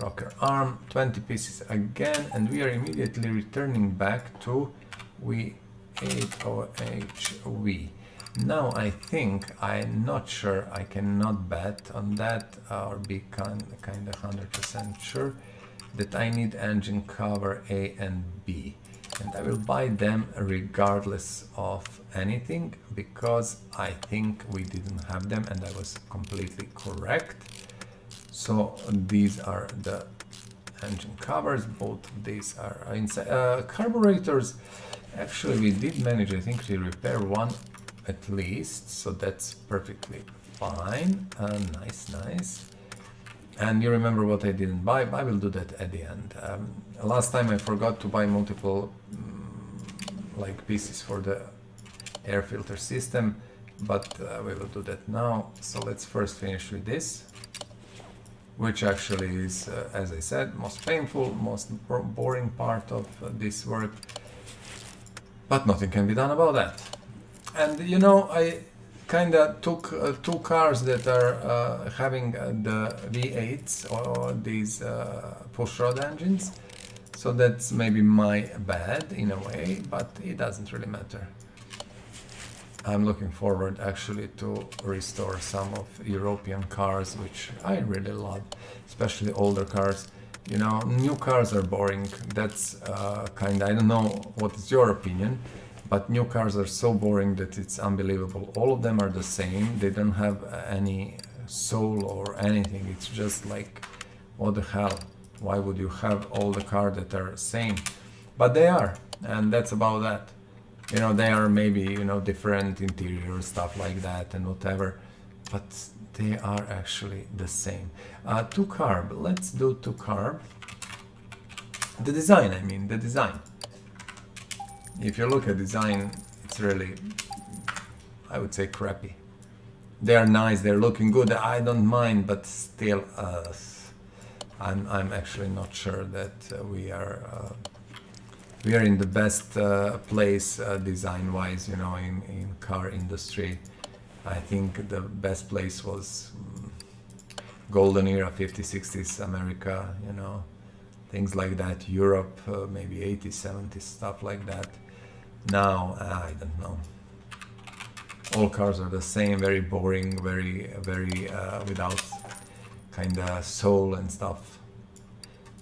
rocker arm, 20 pieces again, and we are immediately returning back to V8OHV. Now I think, I'm not sure, I cannot bet on that or be kind of 100% sure that I need engine cover A and B, and I will buy them regardless of anything because I think we didn't have them and I was completely correct. So these are the engine covers, both of these are inside. Carburetors, actually we did manage, I think, to repair one at least, so that's perfectly fine. Nice. And you remember what I didn't buy? I will do that at the end. Last time I forgot to buy multiple like pieces for the air filter system, but we will do that now. So let's first finish with this, which actually is, as I said, most painful, most boring part of this work, but nothing can be done about that. And you know, I kinda took two cars that are having the V8s or these pushrod engines, so that's maybe my bad in a way, but it doesn't really matter. I'm looking forward actually to restore some of European cars, which I really love, especially older cars. You know, new cars are boring. That's kinda, I don't know what is your opinion, but new cars are so boring that it's unbelievable. All of them are the same. They don't have any soul or anything. It's just like, what the hell? Why would you have all the cars that are same? But they are, and that's about that. You know, they are maybe, you know, different interior stuff like that and whatever, but they are actually the same. Two carb, let's do two carb. The design, I mean, the design. If you look at design, it's really, I would say, crappy. They are nice, they're looking good, I don't mind, but still, I'm actually not sure that we are in the best place design-wise, you know, in car industry. I think the best place was golden era, 50s, 60s, America, you know, things like that. Europe, maybe 80s, 70s, stuff like that. Now, I don't know. All cars are the same, very boring, very without kind of soul and stuff.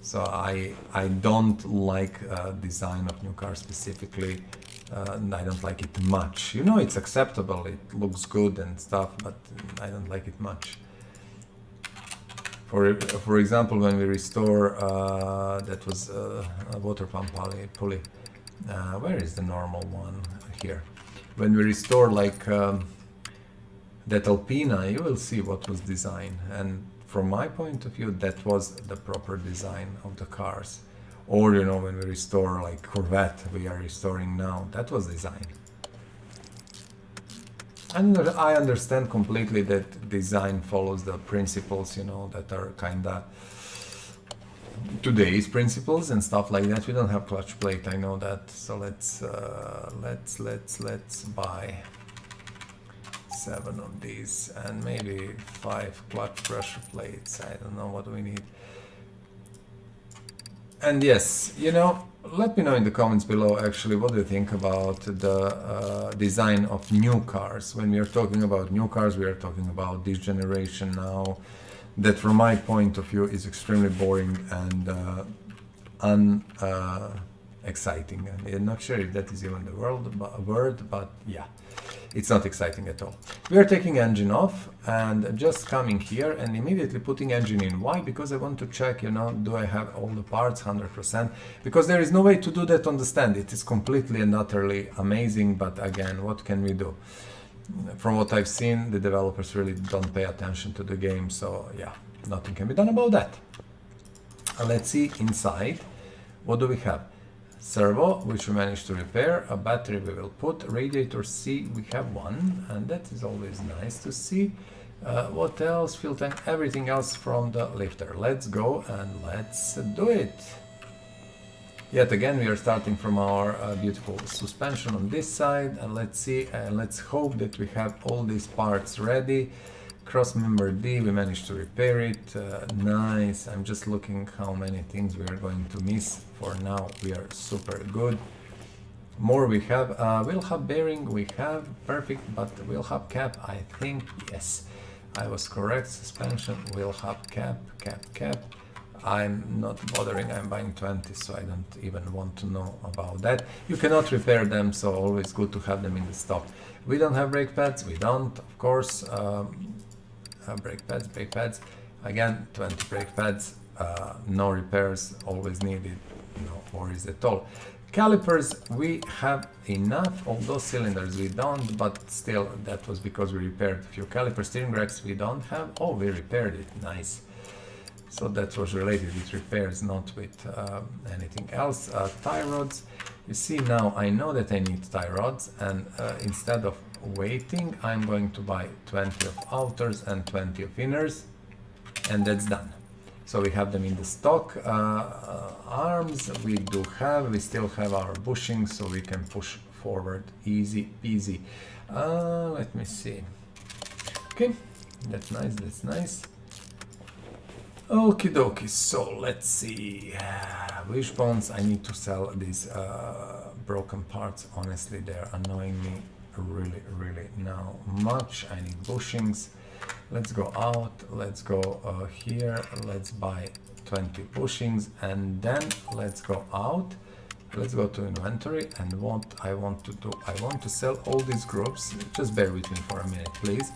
So I don't like design of new cars specifically. I don't like it much. You know, it's acceptable, it looks good and stuff, but I don't like it much. For example, when we restore, that was a water pump pulley. Where is the normal one? Here. When we restore like that Alpina, you will see what was designed, and from my point of view, that was the proper design of the cars. Or, you know, when we restore like Corvette, we are restoring now, that was design. And I understand completely that design follows the principles, you know, that are kinda today's principles and stuff like that. We don't have clutch plate, I know that. So let's buy 7 of these and maybe 5 clutch pressure plates. I don't know what we need. And yes, you know, let me know in the comments below actually what do you think about the design of new cars. When we are talking about new cars, we are talking about this generation now, that from my point of view is extremely boring and exciting. And I'm not sure if that is even the word, but yeah, it's not exciting at all. We are taking engine off and just coming here and immediately putting engine in. Why? Because I want to check, you know, do I have all the parts 100%? Because there is no way to do that on the stand. It is completely and utterly amazing, but again, what can we do? From what I've seen, the developers really don't pay attention to the game, so yeah, nothing can be done about that. Let's see inside. What do we have? Servo, which we managed to repair. A battery we will put. Radiator C, we have one, and that is always nice to see. What else? Fuel tank, everything else from the lifter. Let's go and let's do it. Yet again, we are starting from our beautiful suspension on this side, and let's see, and let's hope that we have all these parts ready. Cross member D, we managed to repair it. Nice. I'm just looking how many things we are going to miss. For now, we are super good. More we have. Wheel hub bearing, we have. Perfect, but wheel hub cap, I think, yes. I was correct. Suspension, wheel hub cap. I'm not bothering, I'm buying 20, so I don't even want to know about that. You cannot repair them, so always good to have them in the stock. We don't have brake pads, we don't, of course. Brake pads, again, 20 brake pads, no repairs, always needed, no worries at all. Calipers, we have enough, although cylinders we don't, but still, that was because we repaired a few calipers. Steering racks we don't have, oh, we repaired it, nice. So that was related with repairs, not with anything else. Tie rods, you see now I know that I need tie rods, and instead of waiting, I'm going to buy 20 of outers and 20 of inners, and that's done. So we have them in the stock. Arms we do have, we still have our bushings, so we can push forward easy peasy. Let me see. Okay, that's nice, that's nice. Okie dokie, so let's see. Wishbones, I need to sell these broken parts. Honestly, they're annoying me really now much. I need bushings. Let's go out, let's go here, let's buy 20 bushings, and then let's go out. Let's go to inventory, and what I want to do, I want to sell all these groups. Just bear with me for a minute, please.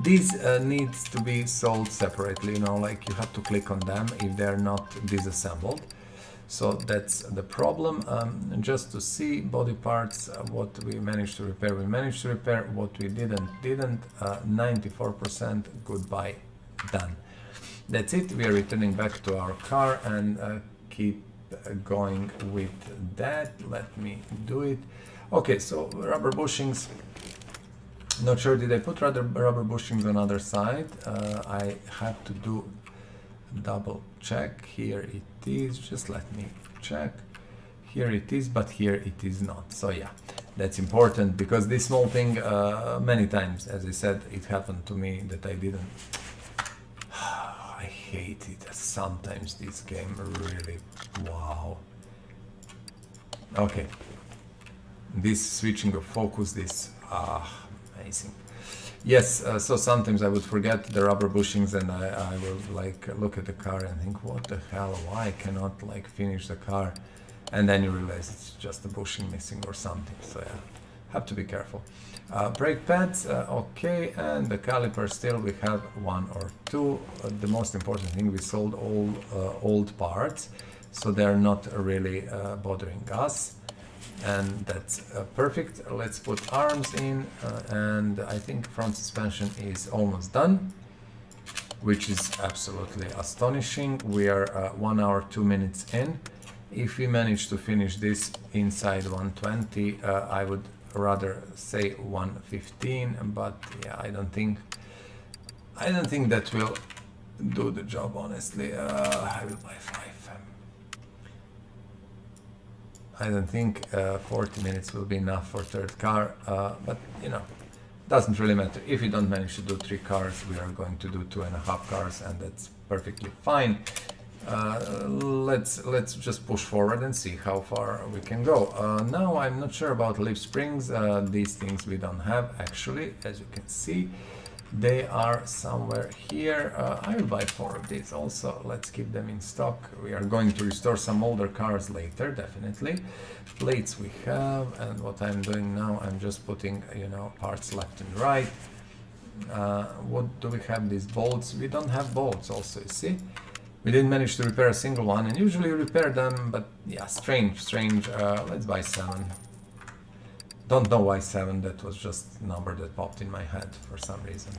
These needs to be sold separately, you know, like you have to click on them if they're not disassembled. So that's the problem. Just to see body parts, what we managed to repair, we managed to repair. What we didn't, 94%, goodbye, done. That's it. We are returning back to our car and keep going with that. Let me do it. Okay, so rubber bushings. Not sure, did I put rubber bushings on other side? I have to do double check. Here it is, just let me check. Here it is, but here it is not. So yeah, that's important, because this small thing, many times, as I said, it happened to me that I didn't. I hate it sometimes, this game, really, wow. Okay, this switching of focus, this, amazing. Yes, so sometimes I would forget the rubber bushings, and I will like look at the car and think, what the hell, why I cannot like finish the car? And then you realize it's just a bushing missing or something, so yeah, have to be careful. Brake pads, okay, and the caliper still we have one or two. The most important thing, we sold all old parts, so they're not really bothering us. And that's perfect. Let's put arms in, and I think front suspension is almost done, which is absolutely astonishing. We are 1 hour 2 minutes in. If we manage to finish this inside 120, I would rather say 115, but yeah, I don't think that will do the job, honestly. I will buy 5. I don't think 40 minutes will be enough for third car, but you know, doesn't really matter. If we don't manage to do 3 cars, we are going to do 2.5 cars, and that's perfectly fine. Let's just push forward and see how far we can go. Now I'm not sure about leaf springs. These things we don't have, actually, as you can see. They are somewhere here. I will buy 4 of these also. Let's keep them in stock. We are going to restore some older cars later, definitely. Plates we have, and what I'm doing now, I'm just putting, you know, parts left and right. What do we have? These bolts. We don't have bolts also, you see. We didn't manage to repair a single one, and usually repair them, but yeah, strange. Let's buy 7. Don't know why 7, that was just a number that popped in my head for some reason.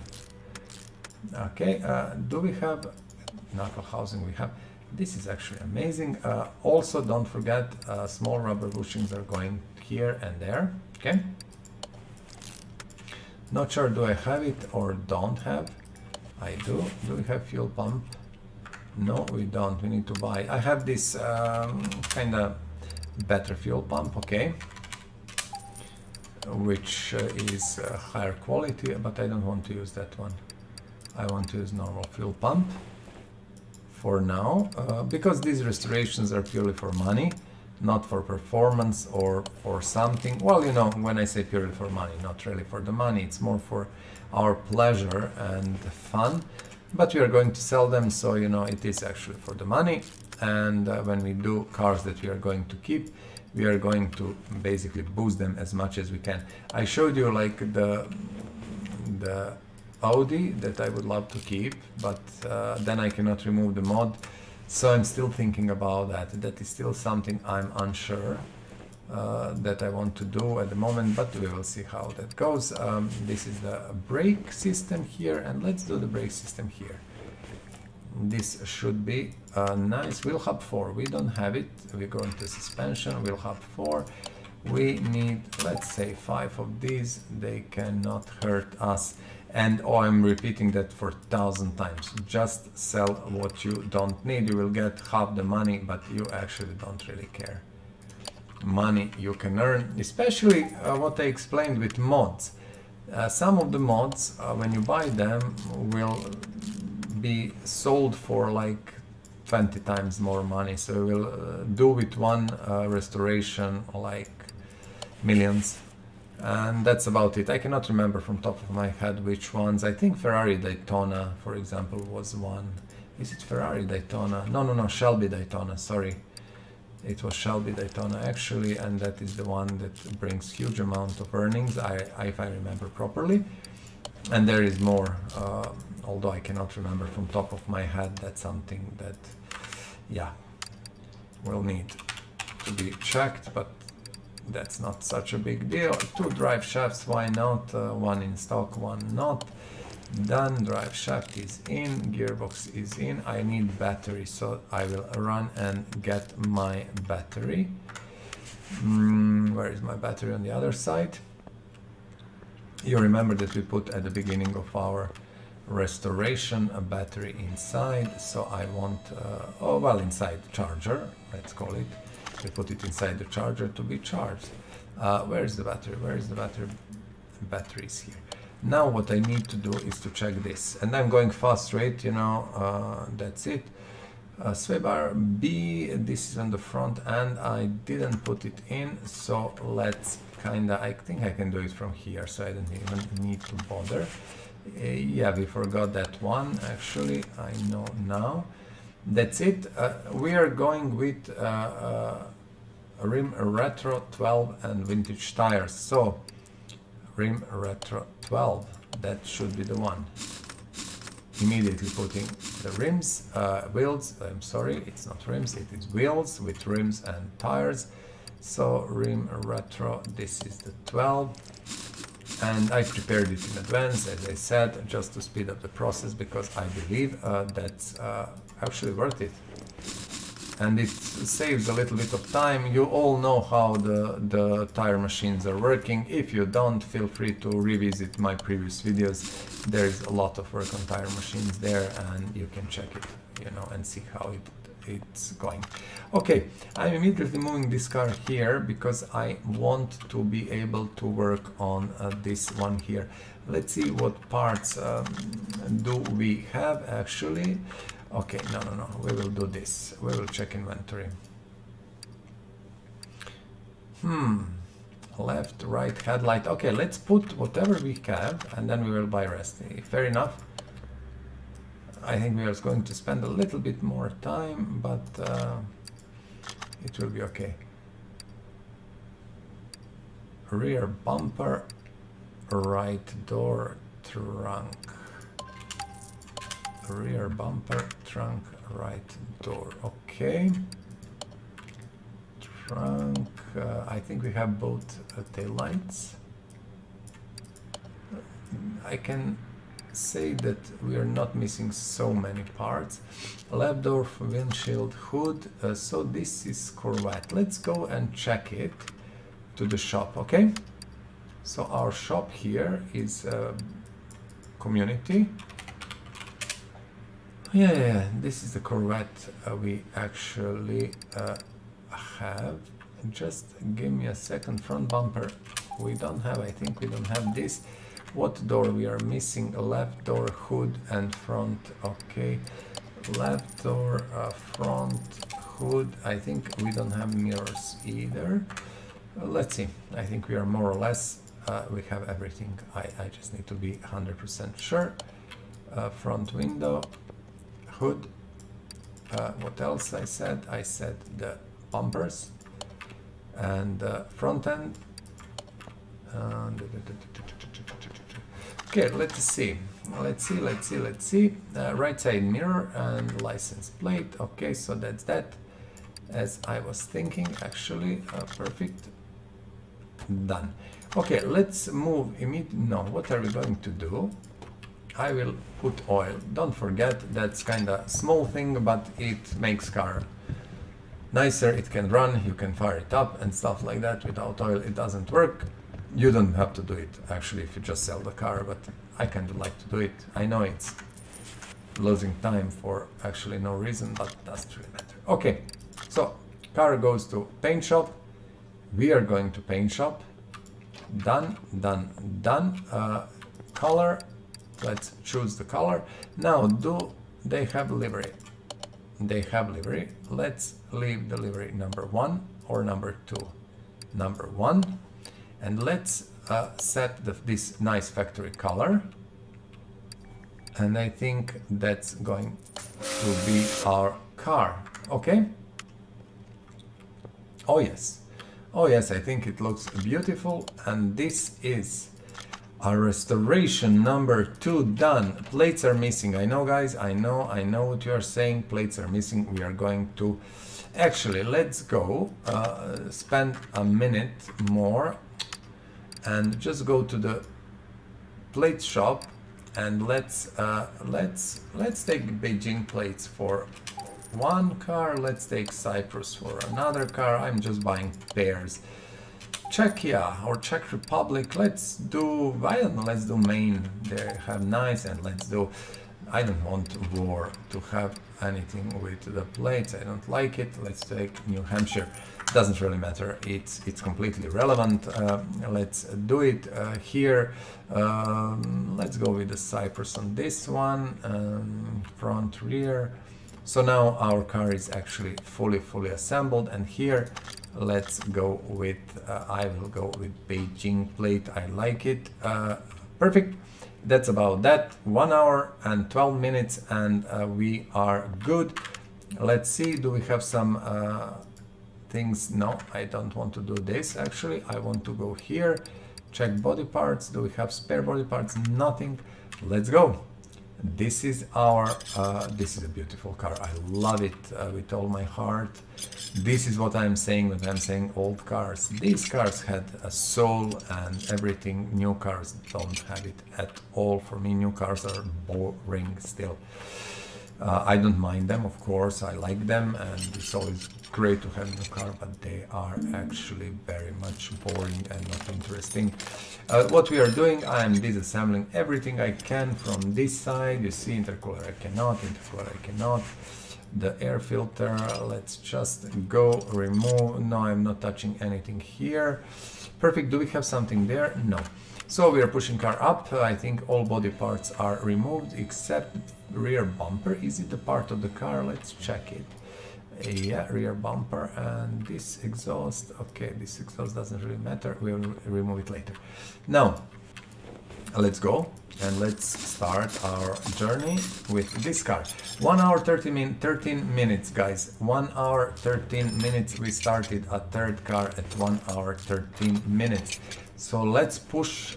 Okay, do we have knuckle housing? We have. This is actually amazing. Also, don't forget, small rubber bushings are going here and there, okay? Not sure, do I have it or don't have? I do. Do we have fuel pump? No, we don't. We need to buy. I have this kind of better fuel pump, okay? Which is higher quality, but I don't want to use that one. I want to use normal fuel pump for now, because these restorations are purely for money, not for performance or for something. Well, you know, when I say purely for money, not really for the money, it's more for our pleasure and fun. But we are going to sell them, so you know, it is actually for the money. And when we do cars that we are going to keep, we are going to basically boost them as much as we can. I showed you like the Audi that I would love to keep, but then I cannot remove the mod, so I'm still thinking about that. That is still something I'm unsure that I want to do at the moment, but we will see how that goes. This is the brake system here, and let's do the brake system here. This should be a nice wheel hub 4. We don't have it. We go into suspension, wheel hub 4. We need, let's say, 5 of these. They cannot hurt us. And oh, I'm repeating that for 1,000 times. Just sell what you don't need. You will get half the money, but you actually don't really care. Money you can earn, especially what I explained with mods. Some of the mods, when you buy them, will be sold for like 20 times more money. So we'll do with one restoration like millions, and that's about it. I cannot remember from top of my head which ones. I think Ferrari Daytona, for example, was one. Is it Ferrari Daytona? No, Shelby Daytona, sorry. It was Shelby Daytona actually, and that is the one that brings huge amount of earnings, if I remember properly. And there is more, although I cannot remember from top of my head. That's something that, yeah, will need to be checked, but that's not such a big deal. 2 drive shafts, why not? One in stock, one not. Done, drive shaft is in, gearbox is in. I need battery, so I will run and get my battery. Where is my battery on the other side? You remember that we put at the beginning of our restoration a battery inside, so I want, oh well, inside charger, let's call it. We put it inside the charger to be charged. Where is the battery? Where is the battery? Battery is here. Now what I need to do is to check this, and I'm going fast straight, you know, that's it. Sway bar B, this is on the front, and I didn't put it in, so let's kinda, I think I can do it from here, so I don't even need to bother. Yeah, we forgot that one, actually, I know now. That's it. We are going with rim retro 12 and vintage tires. So rim retro 12, that should be the one. Immediately putting the rims, wheels, I'm sorry, it's not rims, it is wheels with rims and tires. So rim retro, this is the 12. And I prepared it in advance, as I said, just to speed up the process, because I believe that's actually worth it. And it saves a little bit of time. You all know how the tire machines are working. If you don't, feel free to revisit my previous videos. There's a lot of work on tire machines there, and you can check it, you know, and see how it's going. Okay, I'm immediately moving this car here because I want to be able to work on this one here. Let's see what parts do we have actually. Okay, no, we will do this. We will check inventory. Left, right, headlight. Okay, let's put whatever we have, and then we will buy rest. Fair enough. I think we are going to spend a little bit more time, but it will be okay. Rear bumper, right door, trunk. Rear bumper, trunk, right door. Okay. Trunk, I think we have both tail lights. I can say that we are not missing so many parts. Left door, windshield, hood. So this is Corvette. Let's go and check it to the shop, okay? So our shop here is community. Yeah, this is the Corvette we actually have. Just give me a second. Front bumper we don't have, I think we don't have this. What door we are missing? Left door, hood and front. Okay, left door, front, hood. I think we don't have mirrors either. Let's see. I think we are more or less, we have everything. I just need to be 100% sure. Front window, hood. What else I said? I said the bumpers and front end. Okay, let's see. Let's see. Right side mirror and license plate. Okay, so that's that. As I was thinking, actually, perfect. Done. Okay, let's move immediately. No, what are we going to do? I will put oil. Don't forget, that's kind of small thing, but it makes car nicer. It can run, you can fire it up and stuff like that. Without oil, it doesn't work. You don't have to do it, actually, if you just sell the car, but I kind of like to do it. I know it's losing time for actually no reason, but doesn't really matter. Okay, so car goes to paint shop. We are going to paint shop. Done. Color. Let's choose the color. Now, do they have livery? They have livery. Let's leave the livery number 1 or number 2. Number 1. And let's set this nice factory color. And I think that's going to be our car. Okay? Oh yes. Oh yes, I think it looks beautiful. And this is our restoration number 2 done. Plates are missing. I know, guys. I know what you are saying. Plates are missing. We are going to actually, let's go spend a minute more and just go to the plate shop and let's take Beijing plates for one car. Let's take Cyprus for another car. I'm just buying pairs. Czechia or Czech Republic, let's do, I don't know, let's do Maine. They have nice, and let's do, I don't want war to have anything with the plates. I don't like it. Let's take New Hampshire. Doesn't really matter. It's completely relevant. Let's do it here. Let's go with the Cyprus on this one. Front, rear. So now our car is actually fully assembled, and here let's go with I will go with Beijing plate. I like it. Perfect. That's about that. 1 hour and 12 minutes and we are good. Let's see, do we have some things? No, I don't want to do this. Actually, I want to go here, check body parts. Do we have spare body parts? Nothing. Let's go. This is our this is a beautiful car. I love it with all my heart. This is what I'm saying when I'm saying old cars. These cars had a soul and everything. New cars don't have it at all. For me, new cars are boring still. I don't mind them, of course. I like them, and it's always great to have a new car, but they are actually very much boring and not interesting. What we are doing, I am disassembling everything I can from this side. You see, intercooler I cannot, the air filter, let's just go remove. No, I'm not touching anything here. Perfect. Do we have something there? No. So we are pushing car up. I think all body parts are removed except rear bumper. Is it a part of the car? Let's check it. Yeah, rear bumper and this exhaust. Okay, this exhaust doesn't really matter. We'll remove it later. Now, let's go and let's start our journey with this car. 1 hour 13 minutes, guys. 1 hour 13 minutes. We started a third car at 1 hour 13 minutes. So let's push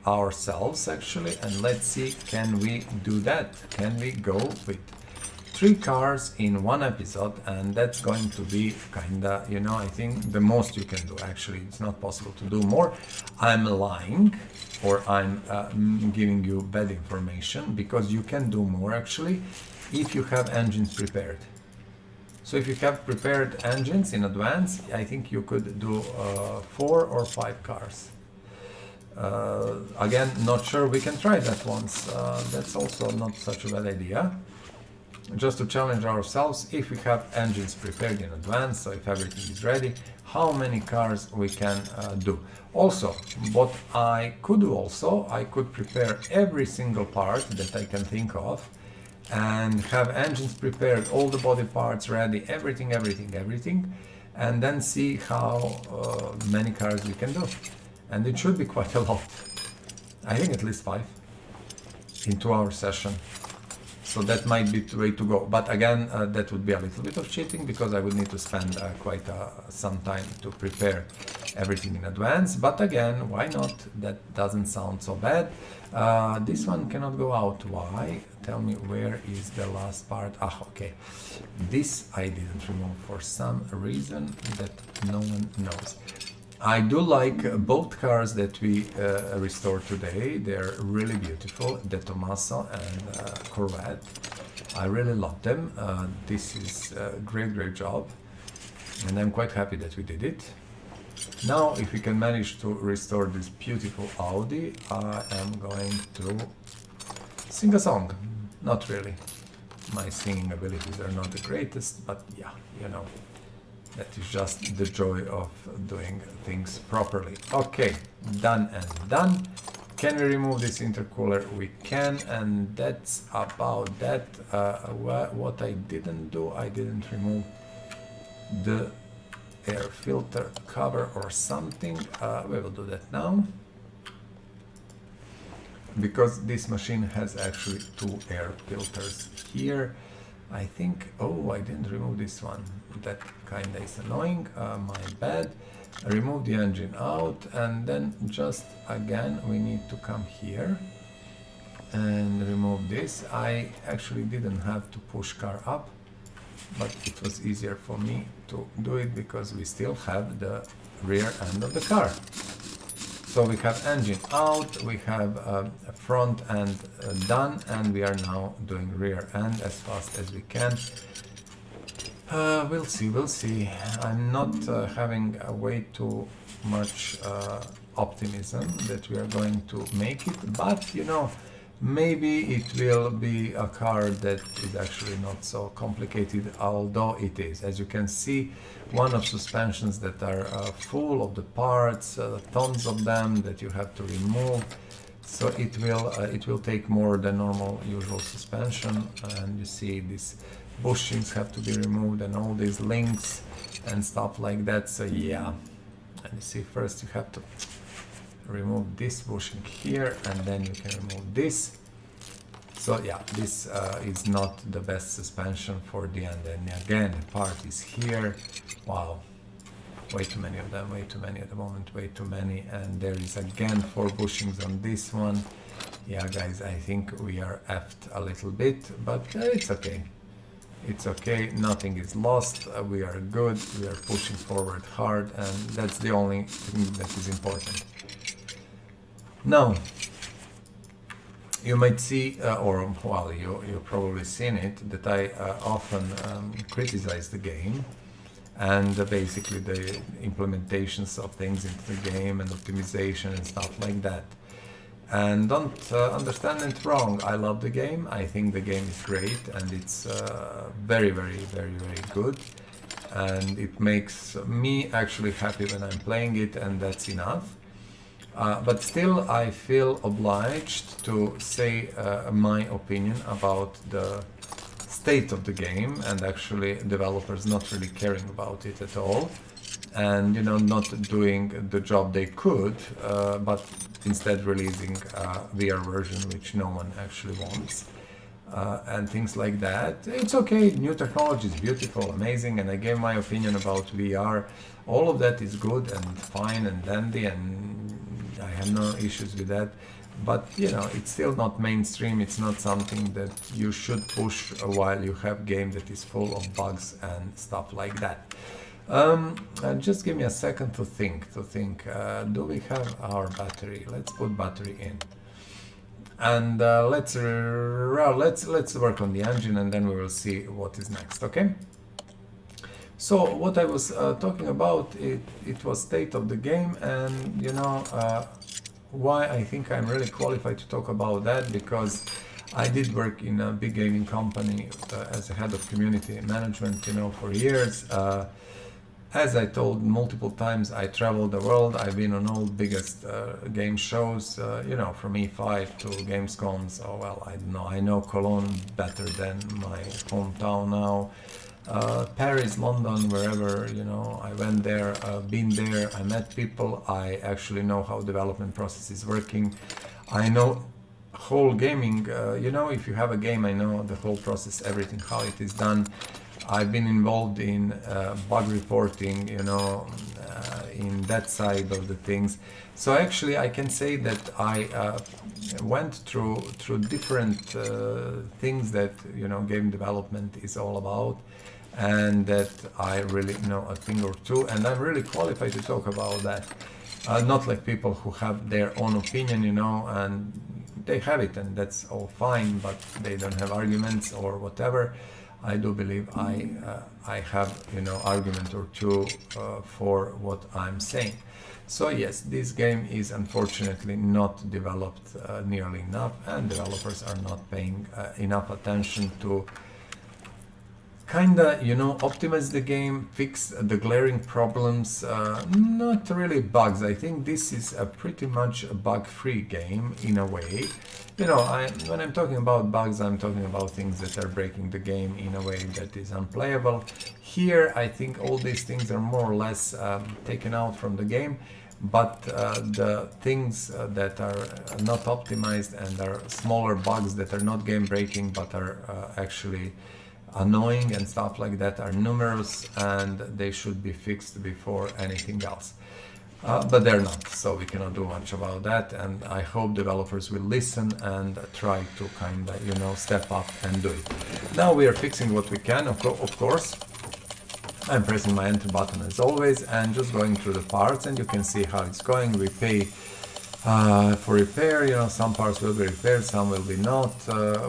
ourselves actually, and let's see, can we do that? Can we go with 3 cars in one episode? And that's going to be kinda, you know, I think the most you can do. Actually, it's not possible to do more. I'm lying, or I'm giving you bad information, because you can do more actually if you have engines prepared. So if you have prepared engines in advance, I think you could do 4 or 5 cars. Again, not sure, we can try that once. That's also not such a bad idea. Just to challenge ourselves, if we have engines prepared in advance, so if everything is ready, how many cars we can do. Also, what I could do also, I could prepare every single part that I can think of and have engines prepared, all the body parts ready, everything, and then see how many cars we can do. And it should be quite a lot. I think at least 5 in 2-hour session. So that might be the way to go. But again, that would be a little bit of cheating because I would need to spend quite some time to prepare everything in advance. But again, why not? That doesn't sound so bad. This one cannot go out. Why? Tell me, where is the last part? Ah, okay. This I didn't remove for some reason that no one knows. I do like both cars that we restored today. They're really beautiful, Detomaso and Corvette. I really love them. This is a great job, and I'm quite happy that we did it. Now, if we can manage to restore this beautiful Audi, I am going to sing a song. Not really. My singing abilities are not the greatest, but yeah, you know. That is just the joy of doing things properly. Okay, done and done. Can we remove this intercooler? We can, and that's about that. What I didn't do, I didn't remove the air filter cover or something. We will do that now. Because this machine has actually 2 air filters here. I think, oh, I didn't remove this one. That kinda is annoying, my bad. I remove the engine out, and then just again we need to come here and remove this. I actually didn't have to push car up, but it was easier for me to do it because we still have the rear end of the car. So we have engine out, we have front end done, and we are now doing rear end as fast as we can. We'll see. I'm not having way too much optimism that we are going to make it, but you know, maybe it will be a car that is actually not so complicated, although it is. As you can see, one of suspensions that are full of the parts, tons of them that you have to remove. So it will take more than normal usual suspension, and you see these bushings have to be removed and all these links and stuff like that. So yeah, and you see first you have to remove this bushing here, and then you can remove this. So yeah, this is not the best suspension for the end. And again, the part is here. Wow, way too many of them, way too many at the moment, way too many. And there is again 4 bushings on this one. Yeah, guys, I think we are effed a little bit, but it's okay. It's okay, nothing is lost, we are good, we are pushing forward hard, and that's the only thing that is important. Now, you might see, or well, you've probably seen it, that I often criticize the game and basically the implementations of things into the game and optimization and stuff like that. And don't understand it wrong, I love the game, I think the game is great, and it's very good, and it makes me actually happy when I'm playing it, and that's enough. But still I feel obliged to say my opinion about the state of the game, and actually developers not really caring about it at all, and you know, not doing the job they could, but instead releasing a VR version which no one actually wants, and things like that. It's okay, new technology is beautiful, amazing, and I gave my opinion about VR. All of that is good and fine and dandy, and I have no issues with that, but you know, it's still not mainstream. It's not something that you should push while you have game that is full of bugs and stuff like that. Just give me a second to think. Do we have our battery? Let's put battery in, and let's work on the engine, and then we will see what is next. Okay. So what I was talking about, it was state of the game, and you know why I think I'm really qualified to talk about that, because I did work in a big gaming company as a head of community management, you know, for years. As I told multiple times, I traveled the world. I've been on all biggest game shows, from E5 to Gamescoms. Oh well, I don't know. I know Cologne better than my hometown now. Paris, London, wherever, I went there, been there, I met people. I actually know how development process is working. I know whole gaming, if you have a game, I know the whole process, everything, how it is done. I've been involved in bug reporting, in that side of the things. So actually, I can say that I went through different things that game development is all about, and that I really know a thing or two, and I'm really qualified to talk about that. Not like people who have their own opinion, and they have it, and that's all fine, but they don't have arguments or whatever. I do believe I have argument or two for what I'm saying. So yes, this game is unfortunately not developed nearly enough, and developers are not paying enough attention to kinda optimize the game, fix the glaring problems, not really bugs. I think this is a pretty much a bug-free game in a way. When I'm talking about bugs, I'm talking about things that are breaking the game in a way that is unplayable. Here, I think all these things are more or less taken out from the game, but the things that are not optimized and are smaller bugs that are not game breaking but are actually annoying and stuff like that are numerous, and they should be fixed before anything else. But they're not, so we cannot do much about that, and I hope developers will listen and try to step up and do it. Now we are fixing what we can, of course. I'm pressing my enter button as always and just going through the parts, and you can see how it's going. We pay for repair, some parts will be repaired, some will be not.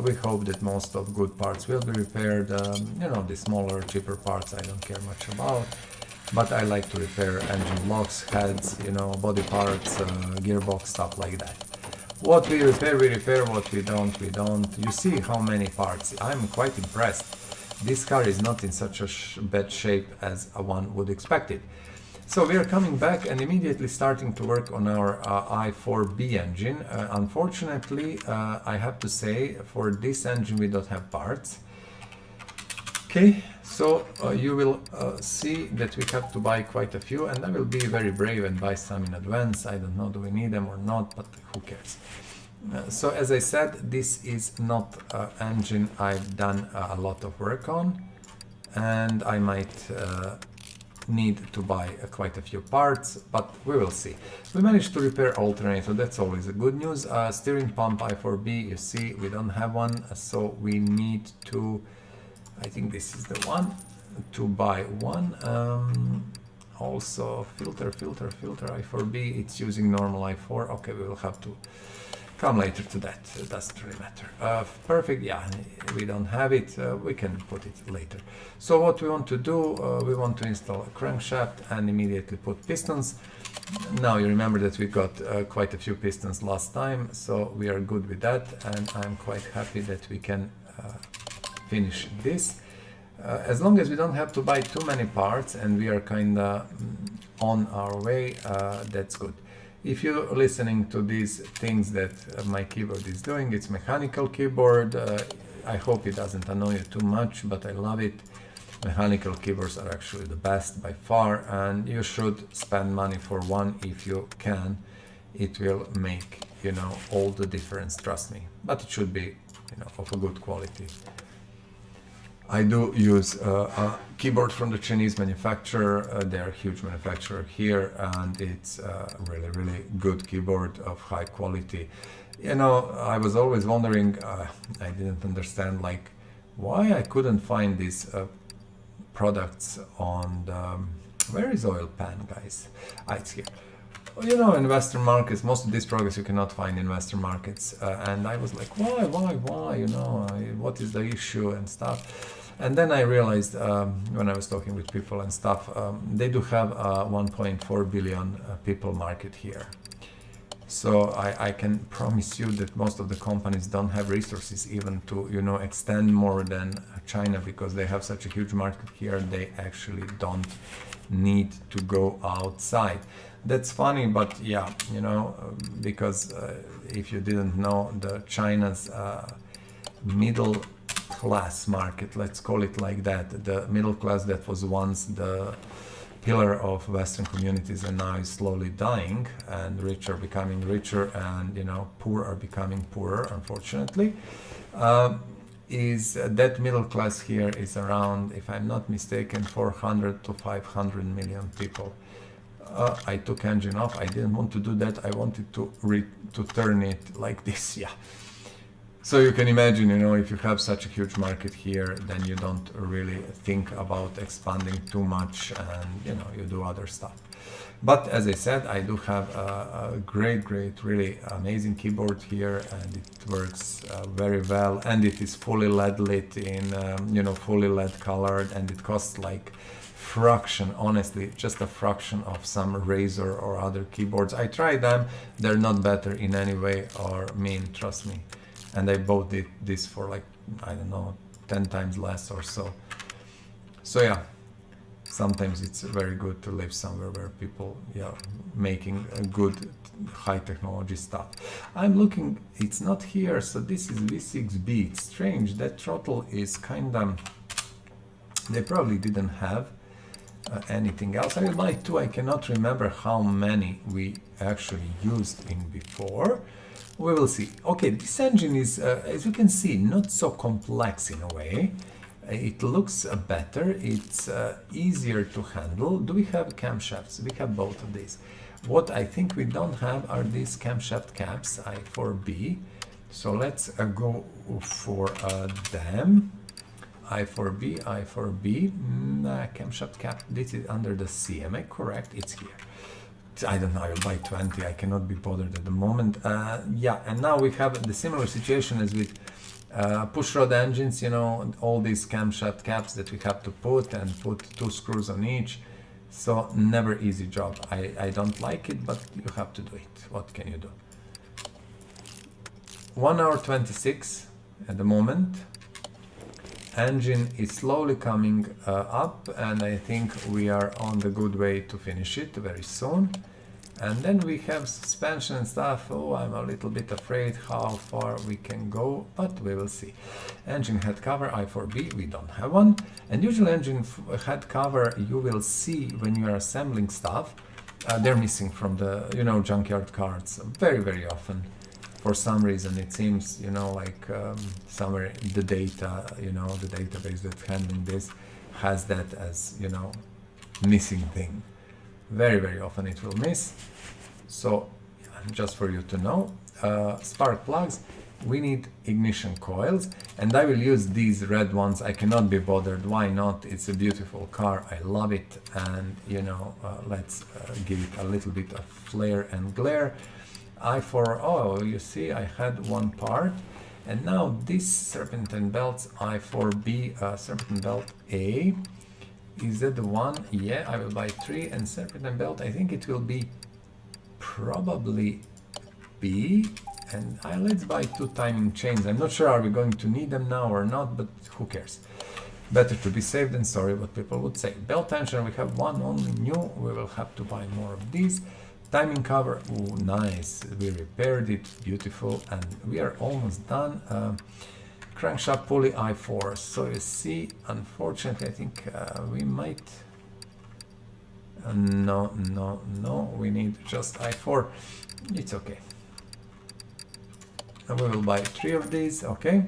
We hope that most of good parts will be repaired. The smaller, cheaper parts I don't care much about, but I like to repair engine blocks, heads, body parts, gearbox, stuff like that. What we repair, what we don't, we don't. You see how many parts. I'm quite impressed. This car is not in such a bad shape as one would expect it. So we are coming back and immediately starting to work on our i4B engine. Unfortunately, I have to say, for this engine we don't have parts. Okay, so you will see that we have to buy quite a few, and I will be very brave and buy some in advance. I don't know, do we need them or not, but who cares. So as I said, this is not an engine I've done a lot of work on, and I might need to buy quite a few parts, but we will see. We managed to repair alternator, that's always a good news. Steering pump i4B, you see we don't have one, so we need to, I think this is the one, to buy one. Also filter i4B, it's using normal i4. Okay, we will have to come later to that, it doesn't really matter. Perfect, yeah, we don't have it, we can put it later. So what we want to do, we want to install a crankshaft and immediately put pistons. Now you remember that we got quite a few pistons last time, so we are good with that, and I'm quite happy that we can finish this. As long as we don't have to buy too many parts and we are kinda on our way, that's good. If you're listening to these things that my keyboard is doing, it's mechanical keyboard. I hope it doesn't annoy you too much, but I love it. Mechanical keyboards are actually the best by far, and you should spend money for one if you can. It will make, all the difference, trust me. But it should be, of a good quality. I do use a keyboard from the Chinese manufacturer. They're a huge manufacturer here, and it's a really, really good keyboard of high quality. I was always wondering, I didn't understand, why I couldn't find these products on the... Where is oil pan, guys? It's here. In Western markets, most of these products you cannot find in Western markets, and I was like, why, what is the issue and stuff. And then I realized, when I was talking with people and stuff, they do have a 1.4 billion people market here. So I can promise you that most of the companies don't have resources even to, you know, extend more than China, because they have such a huge market here. They actually don't need to go outside. That's funny, but yeah, you know, because if you didn't know, the China's middle class market, let's call it like that, the middle class that was once the pillar of Western communities and now is slowly dying, and rich are becoming richer, and, you know, poor are becoming poorer, unfortunately. Is that middle class here is around, if I'm not mistaken, 400 to 500 million people. I took engine off. I didn't want to do that. I wanted to turn it like this. Yeah. So you can imagine, you know, if you have such a huge market here, then you don't really think about expanding too much, and, you know, you do other stuff. But as I said, I do have a great, really amazing keyboard here, and it works very well, and it is fully LED lit in, you know, fully LED colored, and it costs like fraction, honestly, just a fraction of some Razer or other keyboards. I tried them, they're not better in any way or mean, trust me. And I bought this for like, I don't know, 10 times less or so. So yeah, sometimes it's very good to live somewhere where people, yeah, making a good high technology stuff. I'm looking, it's not here, so this is V6B. It's strange, that throttle is kind of, they probably didn't have anything else. I will buy two. I cannot remember how many we actually used in before. We will see. Okay, this engine is, as you can see, not so complex in a way. It looks better, it's easier to handle. Do we have camshafts? We have both of these. What I think we don't have are these camshaft caps, I4B. So let's go for them. I4B, camshaft cap. This is under the C, am I correct? It's here. I don't know, I'll buy 20, I cannot be bothered at the moment. Yeah, and now we have the similar situation as with pushrod engines, you know, all these camshaft caps that we have to put 2 screws on each. So never easy job. I don't like it, but you have to do it. What can you do? 1 hour 26 at the moment. Engine is slowly coming up, and I think we are on the good way to finish it very soon. And then we have suspension and stuff. Oh, I'm a little bit afraid how far we can go, but we will see. Engine head cover, I4B, we don't have one. And usually engine head cover, you will see when you are assembling stuff, they're missing from the, you know, junkyard carts very often. For some reason, it seems, you know, like somewhere the data, you know, the database that's handling this has that as, you know, missing thing. Very often it will miss. So just for you to know, spark plugs, we need ignition coils, and I will use these red ones. I cannot be bothered. Why not? It's a beautiful car. I love it. And, you know, let's give it a little bit of flare and glare. Oh, you see, I had one part, and now this serpentine belts, I4B serpentine belt A, is that the one? Yeah, I will buy 3, and serpentine belt, I think it will be probably B, and let's buy 2 timing chains. I'm not sure are we going to need them now or not, but who cares? Better to be safe than sorry, what people would say. Belt tensioner, we have one only new, we will have to buy more of these. Timing cover, ooh, nice, we repaired it, beautiful, and we are almost done. Crankshaft pulley I4, so you see, unfortunately, I think we might, no, we need just I4, it's okay. And we will buy 3 of these, okay,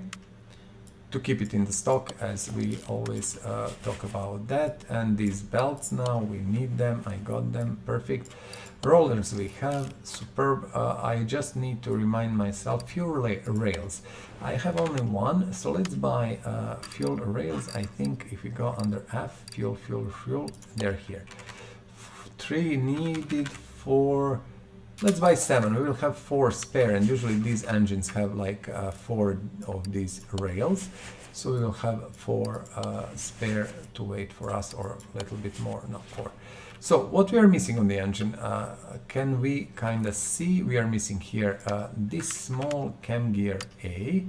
to keep it in the stock, as we always talk about that. And these belts now, we need them, I got them, perfect. Rollers we have, superb. I just need to remind myself, fuel rails. I have only one, so let's buy fuel rails. I think if we go under F, fuel, they're here. 3 needed, 4, let's buy 7. We will have 4 spare, and usually these engines have like 4 of these rails. So we will have 4 spare to wait for us, or a little bit more, not 4. So what we are missing on the engine, can we kind of see? We are missing here this small cam gear A,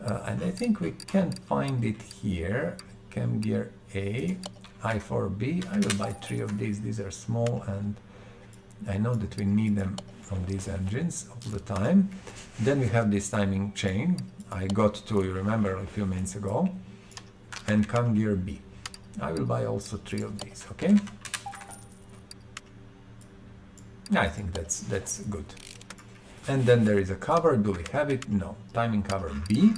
and I think we can find it here. Cam gear A, I4B. I will buy 3 of these. These are small, and I know that we need them on these engines all the time. Then we have this timing chain. I got to, you remember, a few minutes ago. And cam gear B. I will buy also 3 of these, okay? I think that's good. And then there is a cover. Do we have it? No. Timing cover B.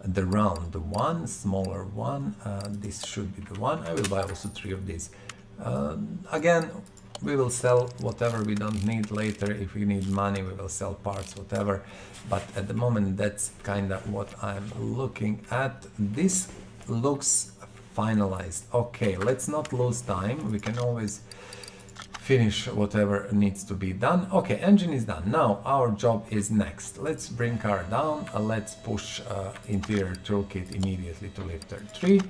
The round one, smaller one. This should be the one. I will buy also 3 of these. Again, we will sell whatever we don't need later. If we need money, we will sell parts, whatever. But at the moment, that's kind of what I'm looking at. This looks finalized. Okay, let's not lose time. We can always finish whatever needs to be done. Okay, engine is done. Now our job is next. Let's bring car down. Let's push interior toolkit immediately to lifter 3.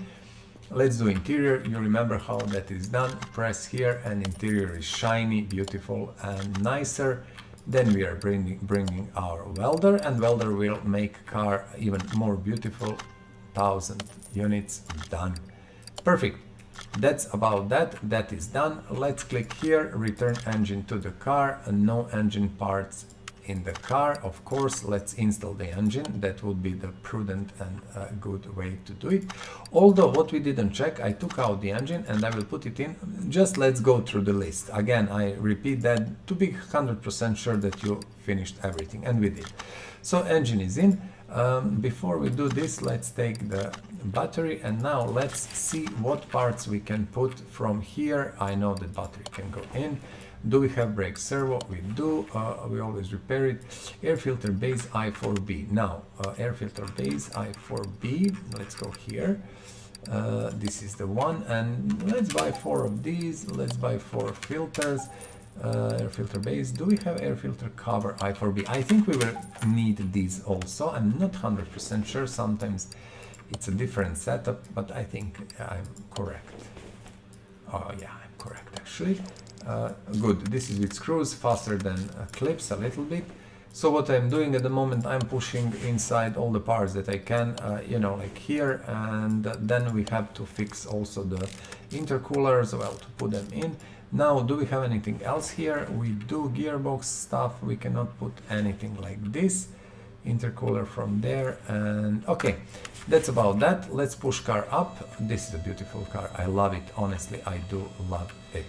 Let's do interior. You remember how that is done. Press here and interior is shiny, beautiful and nicer. Then we are bringing our welder, and welder will make car even more beautiful. 1000 units done. Perfect. That's about that. That is done. Let's click here, return engine to the car, and no engine parts in the car. Of course, let's install the engine. That would be the prudent and good way to do it. Although what we didn't check, I took out the engine and I will put it in. Just let's go through the list. Again, I repeat that to be 100% sure that you finished everything, and we did. So engine is in. Before we do this, let's take the battery, and now let's see what parts we can put from here. I know the battery can go in. Do we have brake servo? We do. We always repair it. Air filter base I4B. Now, air filter base I4B. Let's go here. This is the one, and let's buy 4 of these. Let's buy 4 filters. Air filter base. Do we have air filter cover I4B? I think we will need these also. I'm not 100% sure. Sometimes it's a different setup, but I think I'm correct. Oh yeah, I'm correct actually. Good. This is with screws, faster than clips a little bit. So what I'm doing at the moment, I'm pushing inside all the parts that I can, you know, like here, and then we have to fix also the intercoolers, well, to put them in. Now, do we have anything else here? We do gearbox stuff. We cannot put anything like this. Intercooler from there, and okay, that's about that. Let's push car up. This is a beautiful car. I love it. Honestly, I do love it.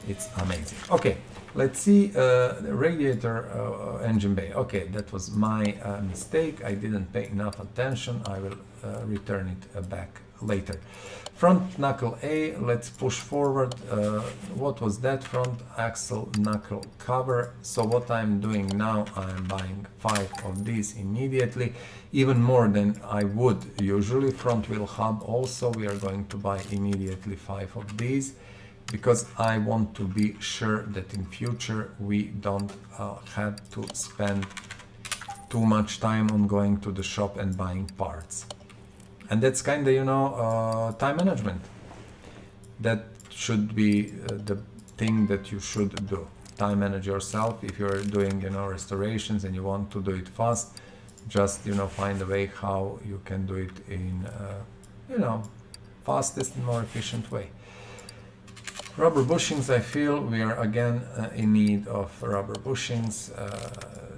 It's amazing. Okay, let's see the radiator engine bay. Okay, that was my mistake. I didn't pay enough attention. I will return it back later. Front knuckle A, let's push forward. What was that? Front axle knuckle cover. So what I'm doing now, I'm buying 5 of these immediately, even more than I would usually. Front wheel hub also, we are going to buy immediately 5 of these, because I want to be sure that in future we don't have to spend too much time on going to the shop and buying parts. And that's kind of, you know, time management. That should be the thing that you should do. Time manage yourself. If you're doing, you know, restorations and you want to do it fast, just, you know, find a way how you can do it in, you know, fastest and more efficient way. Rubber bushings, I feel we are again in need of rubber bushings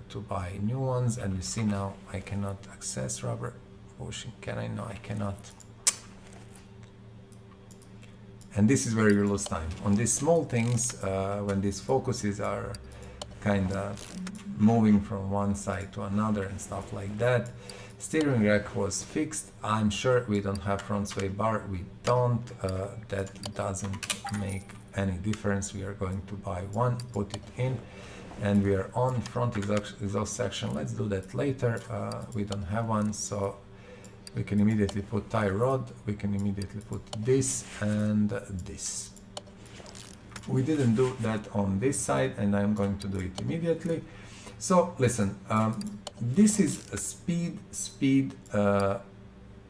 to buy new ones, and you see now I cannot access rubber bushing. Can I? No, I cannot. And this is where you lose time. On these small things, when these focuses are kind of moving from one side to another and stuff like that. Steering rack was fixed. I'm sure we don't have front sway bar. We don't. That doesn't make any difference. We are going to buy one, put it in, and we are on. Front exhaust section. Let's do that later. We don't have one, so we can immediately put tie rod. We can immediately put this and this. We didn't do that on this side, and I'm going to do it immediately. So listen, this is a speed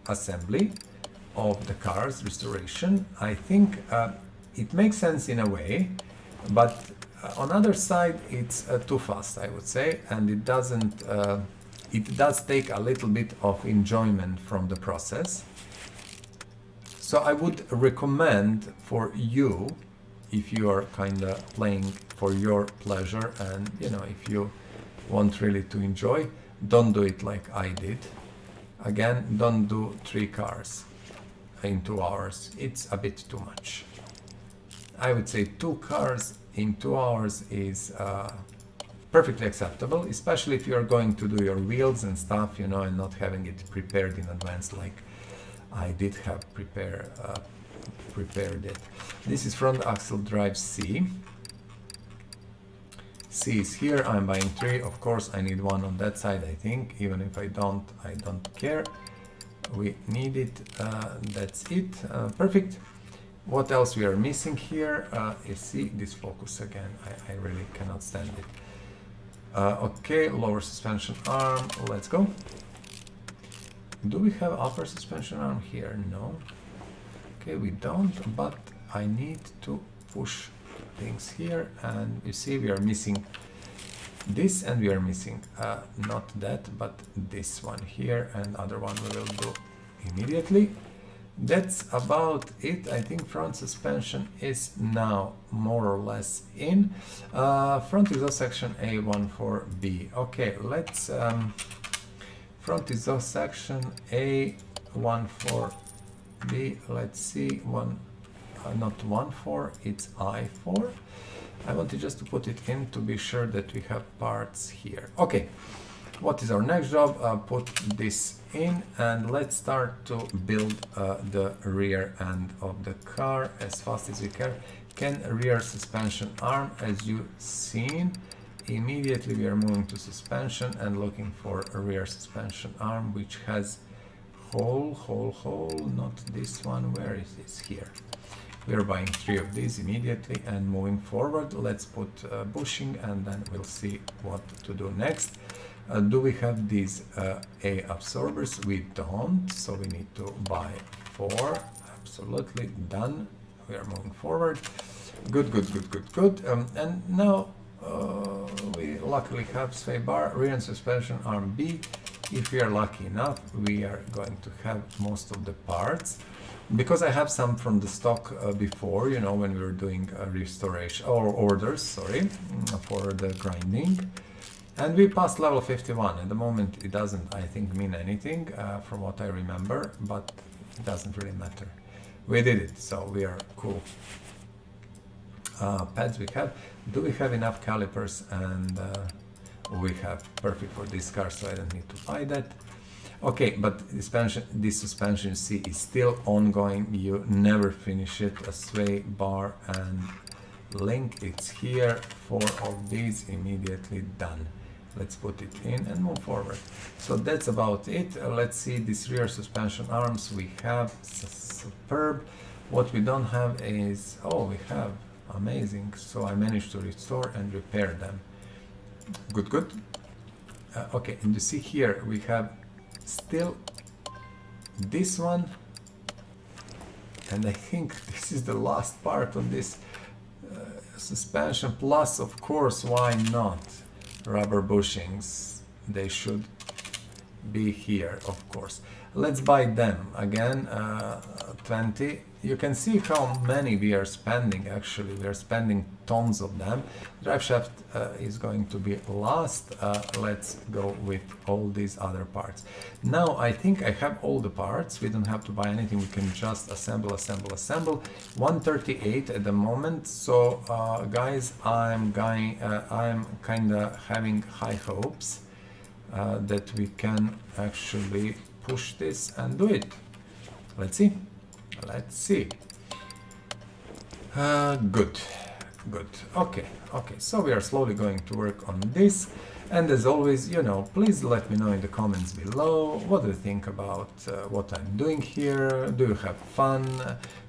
assembly of the car's restoration. I think it makes sense in a way, but on other side it's too fast, I would say, and it doesn't it does take a little bit of enjoyment from the process. So I would recommend for you, if you are kind of playing for your pleasure and if you want really to enjoy, don't do it like I did. Again, don't do 3 cars in 2 hours. It's a bit too much. I would say 2 cars in 2 hours is perfectly acceptable, especially if you are going to do your wheels and stuff, and not having it prepared in advance like I did have prepared it. This is front axle drive C. C is here. I'm buying 3. Of course, I need 1 on that side, I think. Even if I don't care. We need it. That's it. Perfect. What else we are missing here? You see this focus again. I really cannot stand it. Okay, lower suspension arm. Let's go. Do we have upper suspension arm here? No. Okay, we don't, but I need to push things here, and you see we are missing this, and we are missing not that, but this one here, and other one we will do immediately. That's about it. I think front suspension is now more or less in. Front exhaust section A14B. Okay, let's front exhaust section A14B. Let's see, not 1.4, it's I4. I wanted just to put it in to be sure that we have parts here. Okay, what is our next job? Put this in, and let's start to build the rear end of the car as fast as we can. Rear suspension arm, as you've seen. Immediately we are moving to suspension and looking for a rear suspension arm which has hole, not this one. Where is this? Here. We are buying 3 of these immediately and moving forward. Let's put bushing, and then we'll see what to do next. Do we have these A absorbers? We don't, so we need to buy 4. Absolutely done. We are moving forward. Good. And now we luckily have sway bar, rear and suspension arm B. If we are lucky enough, we are going to have most of the parts. Because I have some from the stock before, when we were doing restoration or orders, sorry, for the grinding. And we passed level 51. At the moment, it doesn't, I think, mean anything from what I remember, but it doesn't really matter. We did it, so we are cool. Pads we have. Do we have enough calipers? And we have. Perfect for this car, so I don't need to buy that. Okay, but this suspension, you see, is still ongoing. You never finish it. A sway bar and link, it's here. 4 of these immediately done. Let's put it in and move forward. So that's about it. Let's see these rear suspension arms we have. Superb. What we don't have is, we have. Amazing. So I managed to restore and repair them. Good. Okay, and you see here we have still this one, and I think this is the last part on this suspension. Plus, of course, why not rubber bushings? They should be here, of course. Let's buy them again. 20. You can see how many we are spending. Actually, we are spending tons of them. Drive shaft is going to be last. Let's go with all these other parts. Now I think I have all the parts. We don't have to buy anything. We can just assemble. 138 at the moment. So guys, I'm kind of having high hopes that we can actually push this and do it. Let's see. Good. Okay, so we are slowly going to work on this, and as always, please let me know in the comments below what do you think about what I'm doing here. Do you have fun?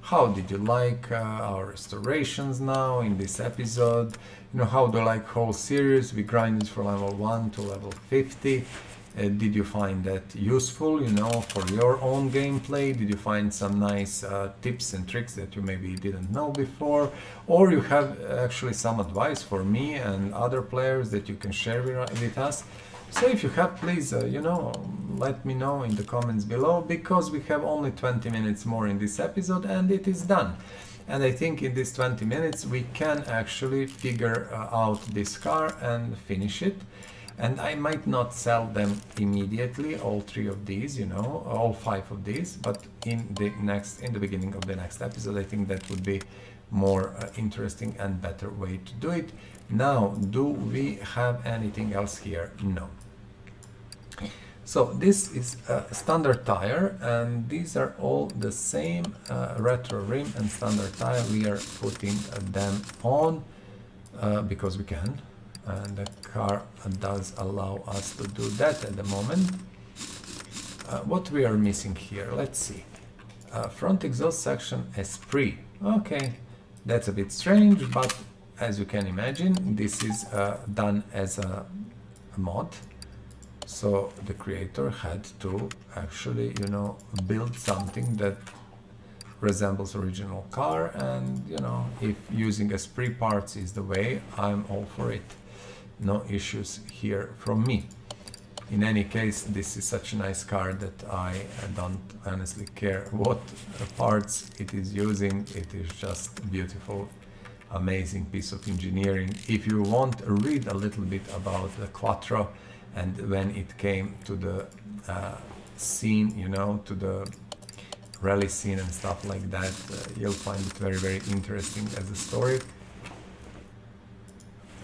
How did you like our restorations now in this episode? How do you like whole series? We grinded from level 1 to level 50. Did you find that useful, you know, for your own gameplay? Did you find some nice tips and tricks that you maybe didn't know before? Or you have actually some advice for me and other players that you can share with us? So if you have, please, you know, let me know in the comments below, because we have only 20 minutes more in this episode and it is done. And I think in these 20 minutes we can actually figure out this car and finish it. And I might not sell them immediately, all 3 of these, you know, all 5 of these, but in the beginning of the next episode, I think that would be more interesting and better way to do it. Now, do we have anything else here? No. So this is a standard tire, and these are all the same retro rim and standard tire. We are putting them on because we can. And the car does allow us to do that at the moment. What we are missing here, let's see. Front exhaust section Esprit. Okay, that's a bit strange, but as you can imagine, this is done as a mod. So the creator had to actually, you know, build something that resembles original car, and you know, if using Esprit parts is the way, I'm all for it. No issues here from me. In any case, this is such a nice car that I don't honestly care what parts it is using. It is just beautiful, amazing piece of engineering. If you want to read a little bit about the Quattro and when it came to the scene, you know, to the rally scene and stuff like that, you'll find it very, very interesting as a story.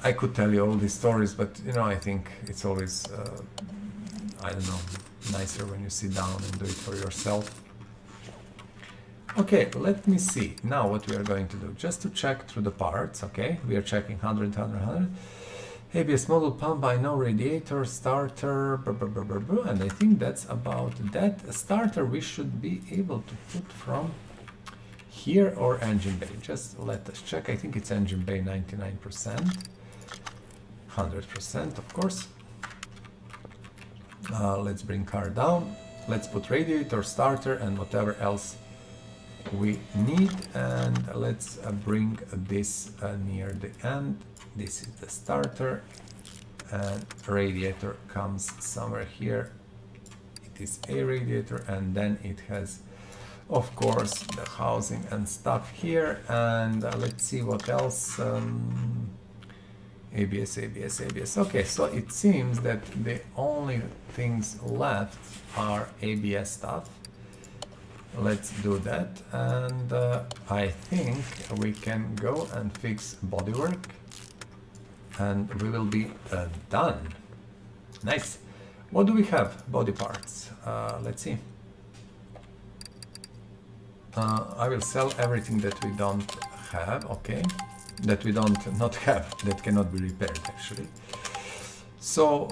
I could tell you all these stories, but you know, I think it's always, I don't know, nicer when you sit down and do it for yourself. Okay, let me see now what we are going to do. Just to check through the parts, okay? We are checking 100, 100, 100. ABS model pump, I know, radiator, starter, and I think that's about that. A starter we should be able to put from here or engine bay. Just let us check. I think it's engine bay 99%. 100%, of course. Let's bring car down. Let's put radiator, starter, and whatever else we need. And let's bring this near the end. This is the starter, and radiator comes somewhere here. It is a radiator, and then it has, of course, the housing and stuff here. And let's see what else. ABS, ABS, ABS. Okay, so it seems that the only things left are ABS stuff. Let's do that, and I think we can go and fix bodywork, and we will be done. Nice. What do we have? Body parts. Let's see. I will sell everything that we don't have. Okay. That we not have, that cannot be repaired actually. So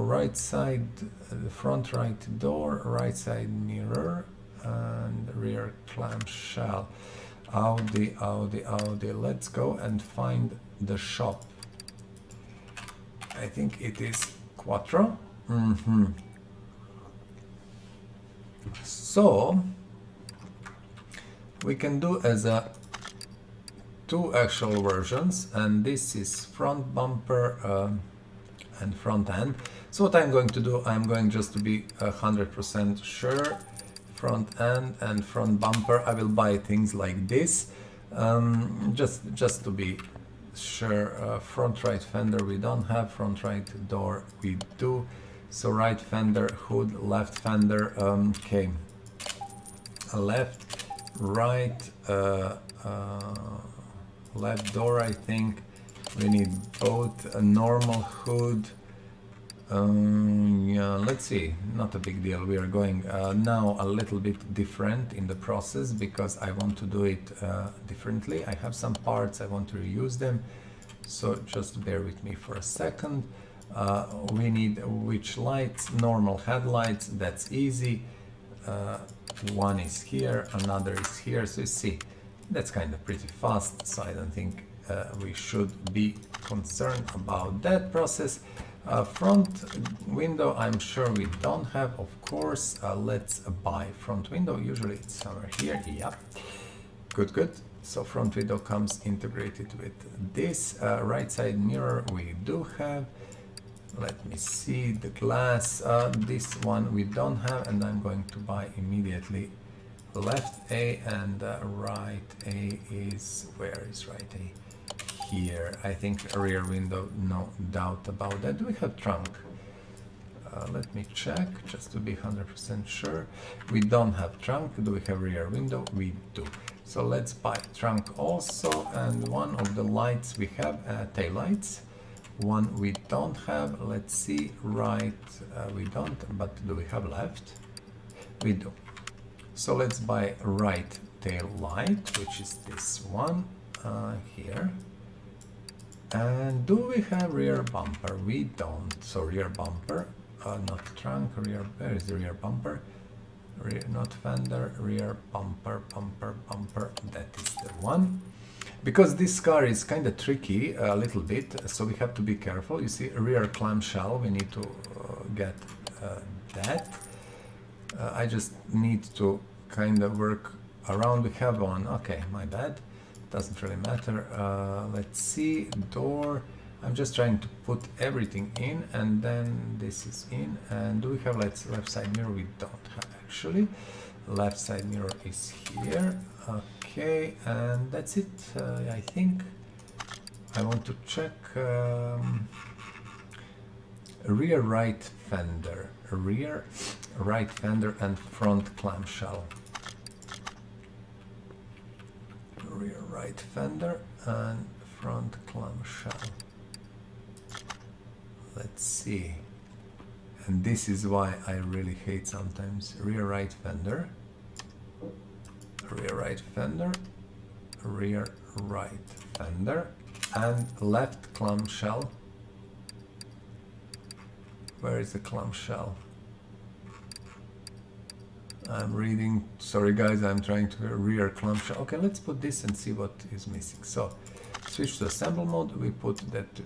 right side, the front right door, right side mirror, and rear clamshell. Audi, Audi, Audi. Let's go and find the shop. I think it is Quattro. So we can do as a 2 actual versions, and this is front bumper and front end. So what I'm going to do, I'm going just to be 100% sure, front end and front bumper, I will buy things like this, just to be sure. Front right fender we don't have, front right door we do. So right fender, hood, left fender, okay, left, right, left door. I think we need both a normal hood. Yeah, let's see, not a big deal. We are going now a little bit different in the process because I want to do it differently. I have some parts, I want to reuse them, so just bear with me for a second. We need which lights? Normal headlights, that's easy. One is here, another is here, so you see, that's kind of pretty fast, so I don't think we should be concerned about that process. Front window, I'm sure we don't have, of course. Let's buy front window. Usually it's somewhere here. Yep. Good, good. So front window comes integrated with this. Right side mirror we do have. Let me see the glass. This one we don't have, and I'm going to buy immediately left A, and right A is, where is right A? Here. I think rear window, no doubt about that. Do we have trunk? Let me check just to be 100% sure. We don't have trunk. Do we have rear window? We do. So let's buy trunk also, and one of the lights we have, tail lights. One we don't have. Let's see, right, we don't, but do we have left? We do. So let's buy right tail light, which is this one here. And do we have rear bumper? We don't. So rear bumper, not trunk, rear, where is the rear bumper? Rear, not fender, rear bumper, bumper, that is the one. Because this car is kind of tricky a little bit, so we have to be careful. You see, rear clamshell, we need to get that. I just need to kind of work around. We have one, okay, my bad. Doesn't really matter. Let's see, door. I'm just trying to put everything in, and then this is in. And do we have left side mirror? We don't have actually. Left side mirror is here. Okay, and that's it. I think I want to check rear right fender, rear right fender, and front clamshell. Rear right fender and front clamshell. Let's see. And this is why I really hate sometimes rear right fender, rear right fender, rear right fender, and left clamshell. Where is the clamshell? I'm reading, sorry guys, I'm trying to rear clamshell. Okay, let's put this and see what is missing. So switch to assemble mode, we put that to,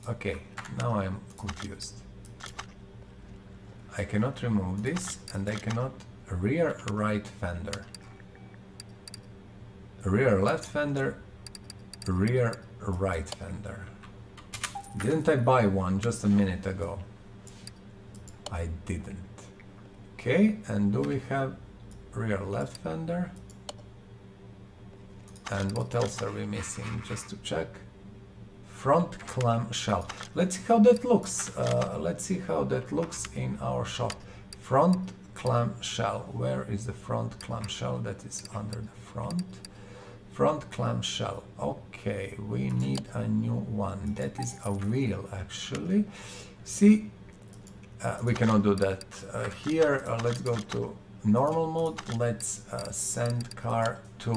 okay, now I'm confused. I cannot remove this, and I cannot rear right fender, rear left fender, rear right fender. Didn't I buy one just a minute ago? I didn't. Okay, and do we have rear left fender? And what else are we missing? Just to check. Front clamshell. Let's see how that looks. Let's see how that looks in our shop. Front clamshell. Where is the front clamshell? That is under the front. Front clamshell. Okay, we need a new one. That is a wheel, actually. See, we cannot do that here. Let's go to normal mode. Let's send car to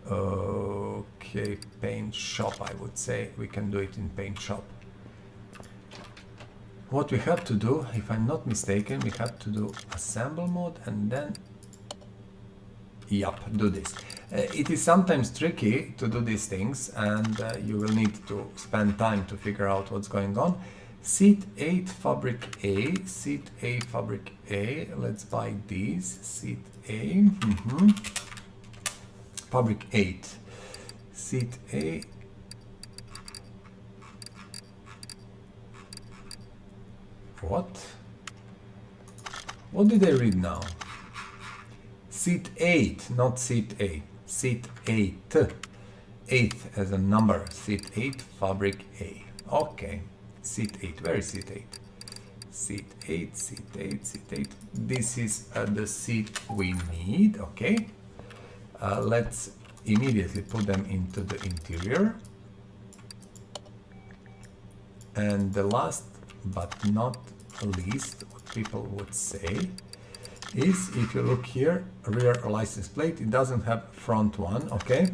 okay, paint shop. I would say we can do it in paint shop. What we have to do, if I'm not mistaken, we have to do assemble mode and then do this. It is sometimes tricky to do these things, and you will need to spend time to figure out what's going on. Seat 8 fabric A, seat A fabric A, let's buy these, seat A, fabric 8, seat A, what did I read now? Seat 8, not seat 8, seat 8, 8 as a number, seat 8 fabric A, okay. Seat 8, where is seat 8? Seat 8, seat 8, seat 8. This is the seat we need, okay. Let's immediately put them into the interior. And the last but not least, what people would say is, if you look here, rear license plate, it doesn't have front one, okay.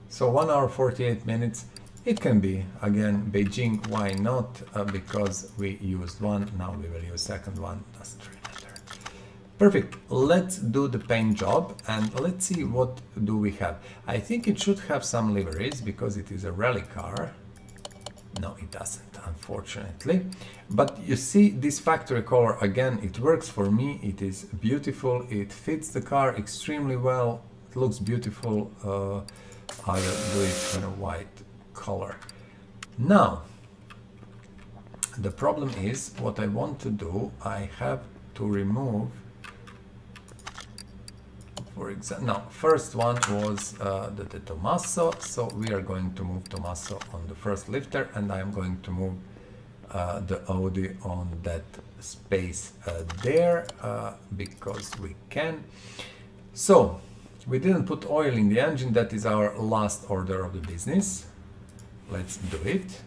So 1 hour 48 minutes. It can be, again, Beijing, why not? Because we used one, now we will use second one, doesn't really matter. Perfect, let's do the paint job and let's see what do we have. I think it should have some liveries because it is a rally car. No, it doesn't, unfortunately. But you see, this factory color, again, it works for me. It is beautiful. It fits the car extremely well. It looks beautiful. I will do it in a white color. Now, the problem is, what I want to do, I have to remove, for example, no, first one was the Detomaso, so we are going to move Tomaso on the first lifter, and I am going to move the Audi on that space there, because we can. So, we didn't put oil in the engine, that is our last order of the business. Let's do it.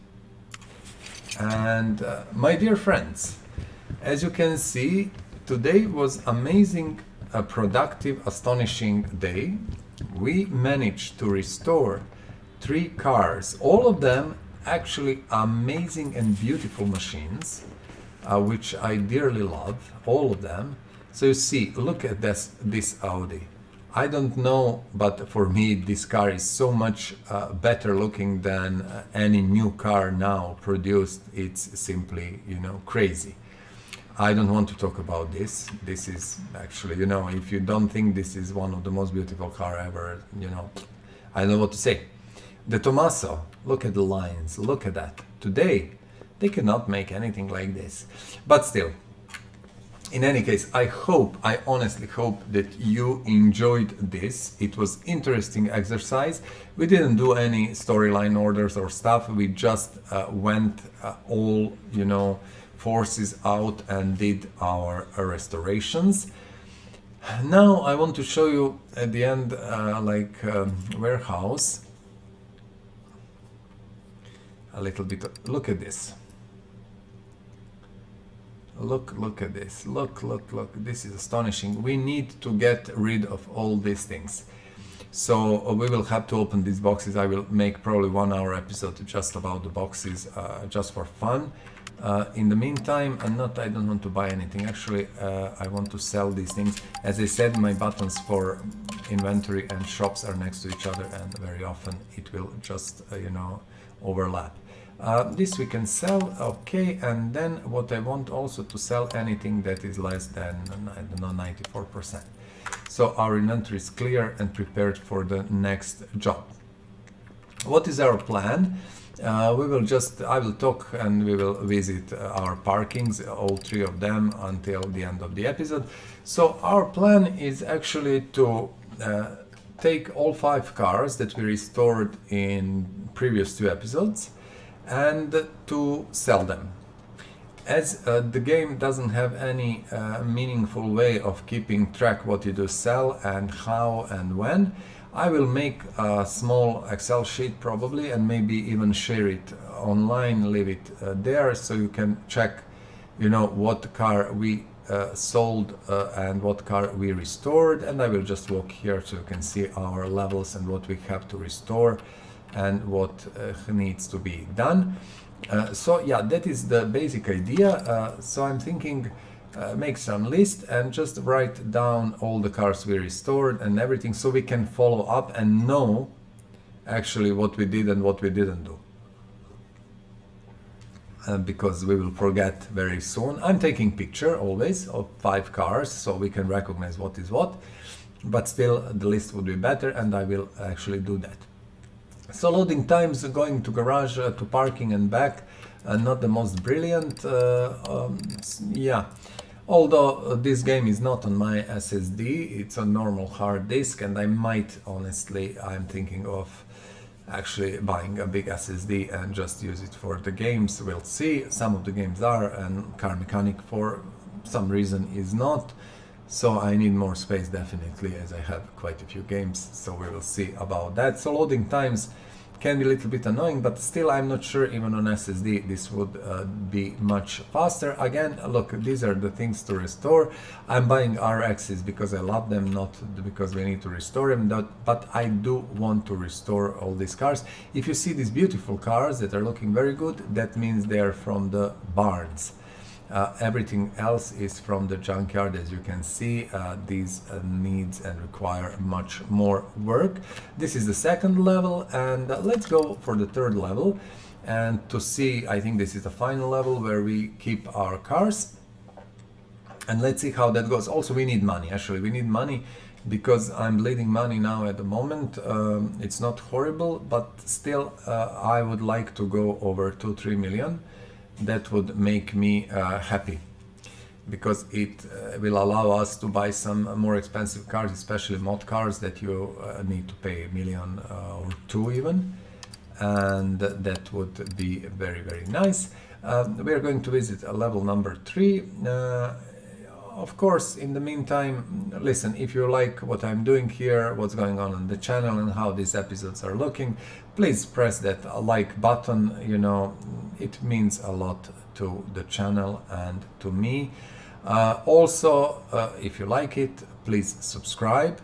And my dear friends, as you can see, today was amazing, a productive, astonishing day. We managed to restore 3 cars, all of them actually amazing and beautiful machines, which I dearly love, all of them. So you see, look at this Audi. I don't know, but for me this car is so much better looking than any new car now produced. It's simply, you know, crazy. I don't want to talk about this. This is actually, you know, if you don't think this is one of the most beautiful car ever, you know, I don't know what to say. The Detomaso, look at the lines, look at that. Today, they cannot make anything like this. But still, in any case, I honestly hope that you enjoyed this. It was interesting exercise. We didn't do any storyline orders or stuff. We just went all, you know, forces out and did our restorations. Now I want to show you at the end warehouse a little bit. Look at this. Look at this. Look. This is astonishing. We need to get rid of all these things. So we will have to open these boxes. I will make probably 1 hour episode just about the boxes, just for fun. In the meantime, I don't want to buy anything. Actually, I want to sell these things. As I said, my buttons for inventory and shops are next to each other, and very often it will just, you know, overlap. This we can sell, okay, and then what I want also to sell anything that is less than, I don't know, 94%. So our inventory is clear and prepared for the next job. What is our plan? I will talk and we will visit our parkings, all 3 of them, until the end of the episode. So our plan is actually to take all 5 cars that we restored in previous 2 episodes and to sell them. As the game doesn't have any meaningful way of keeping track what you do sell and how and when, I will make a small Excel sheet probably, and maybe even share it online, leave it there, so you can check, you know, what car we sold and what car we restored. And I will just walk here so you can see our levels and what we have to restore and what needs to be done. So yeah, that is the basic idea. So I'm thinking make some list and just write down all the cars we restored and everything, so we can follow up and know actually what we did and what we didn't do. Because we will forget very soon. I'm taking picture always of 5 cars so we can recognize what is what, but still the list would be better, and I will actually do that. So loading times going to garage to parking and back, not the most brilliant. Yeah, although this game is not on my SSD, it's a normal hard disk, and I might, honestly, I'm thinking of actually buying a big SSD and just use it for the games. We'll see. Some of the games are, and Car Mechanic for some reason is not. So I need more space definitely, as I have quite a few games, so we will see about that. So loading times can be a little bit annoying, but still I'm not sure even on SSD this would be much faster. Again, look, these are the things to restore. I'm buying RXs because I love them, not because we need to restore them, but I do want to restore all these cars. If you see these beautiful cars that are looking very good, that means they are from the barns. Everything else is from the junkyard. As you can see, these needs and require much more work. This is the second level, and let's go for the third level. and to see, I think this is the final level where we keep our cars, and let's see how that goes. Also, we need money. Actually, we need money because I'm bleeding money now at the moment. It's not horrible, but still I would like to go over 2-3 million. That would make me happy, because it will allow us to buy some more expensive cars, especially mod cars that you need to pay $1 million or $2 even, and that would be very, very nice. We are going to visit level number 3. Of course, in the meantime, listen, if you like what I'm doing here, what's going on the channel and how these episodes are looking, please press that like button. You know, it means a lot to the channel and to me. Also, if you like it, please subscribe.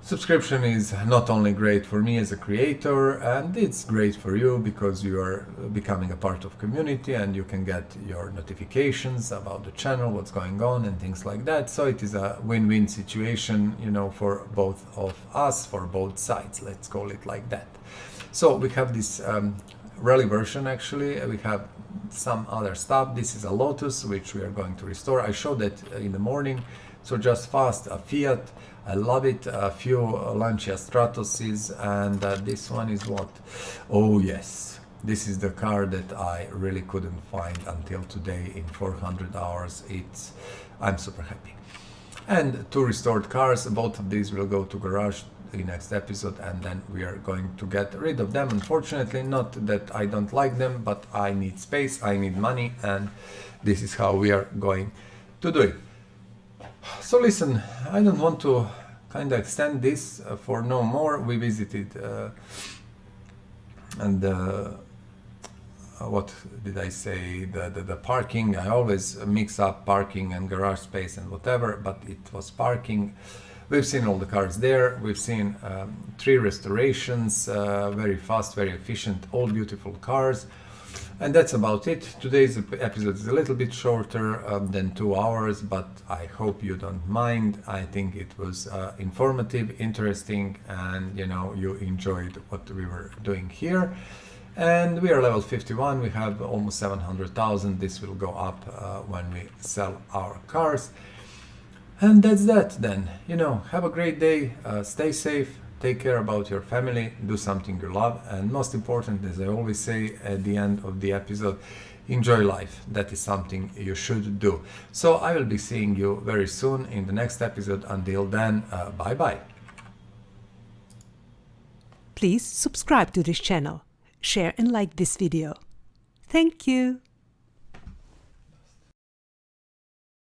Subscription is not only great for me as a creator, and it's great for you because you are becoming a part of community and you can get your notifications about the channel, what's going on and things like that. So it is a win-win situation, you know, for both of us, for both sides, let's call it like that. So we have this rally version. Actually, we have some other stuff. This is a Lotus which we are going to restore. I showed that in the morning. So just fast, a Fiat, I love it, a few Lancia Stratoses, and this one is what? Oh yes, this is the car that I really couldn't find until today in 400 hours. I'm super happy. And 2 restored cars, both of these will go to garage in the next episode, and then we are going to get rid of them. Unfortunately, not that I don't like them, but I need space, I need money, and this is how we are going to do it. So listen, I don't want to kind of extend this for no more. We visited what did I say, the parking. I always mix up parking and garage space and whatever, but it was parking. We've seen all the cars there. We've seen 3 restorations, very fast, very efficient, all beautiful cars. And that's about it. Today's episode is a little bit shorter than 2 hours, but I hope you don't mind. I think it was informative, interesting, and you know, you enjoyed what we were doing here. And we are level 51. We have almost 700,000. This will go up when we sell our cars. And that's that then. You know, have a great day. Stay safe. Take care about your family, do something you love, and most important, as I always say at the end of the episode, enjoy life. That is something you should do. So I will be seeing you very soon in the next episode. Until then, bye-bye. Please subscribe to this channel, share and like this video. Thank you.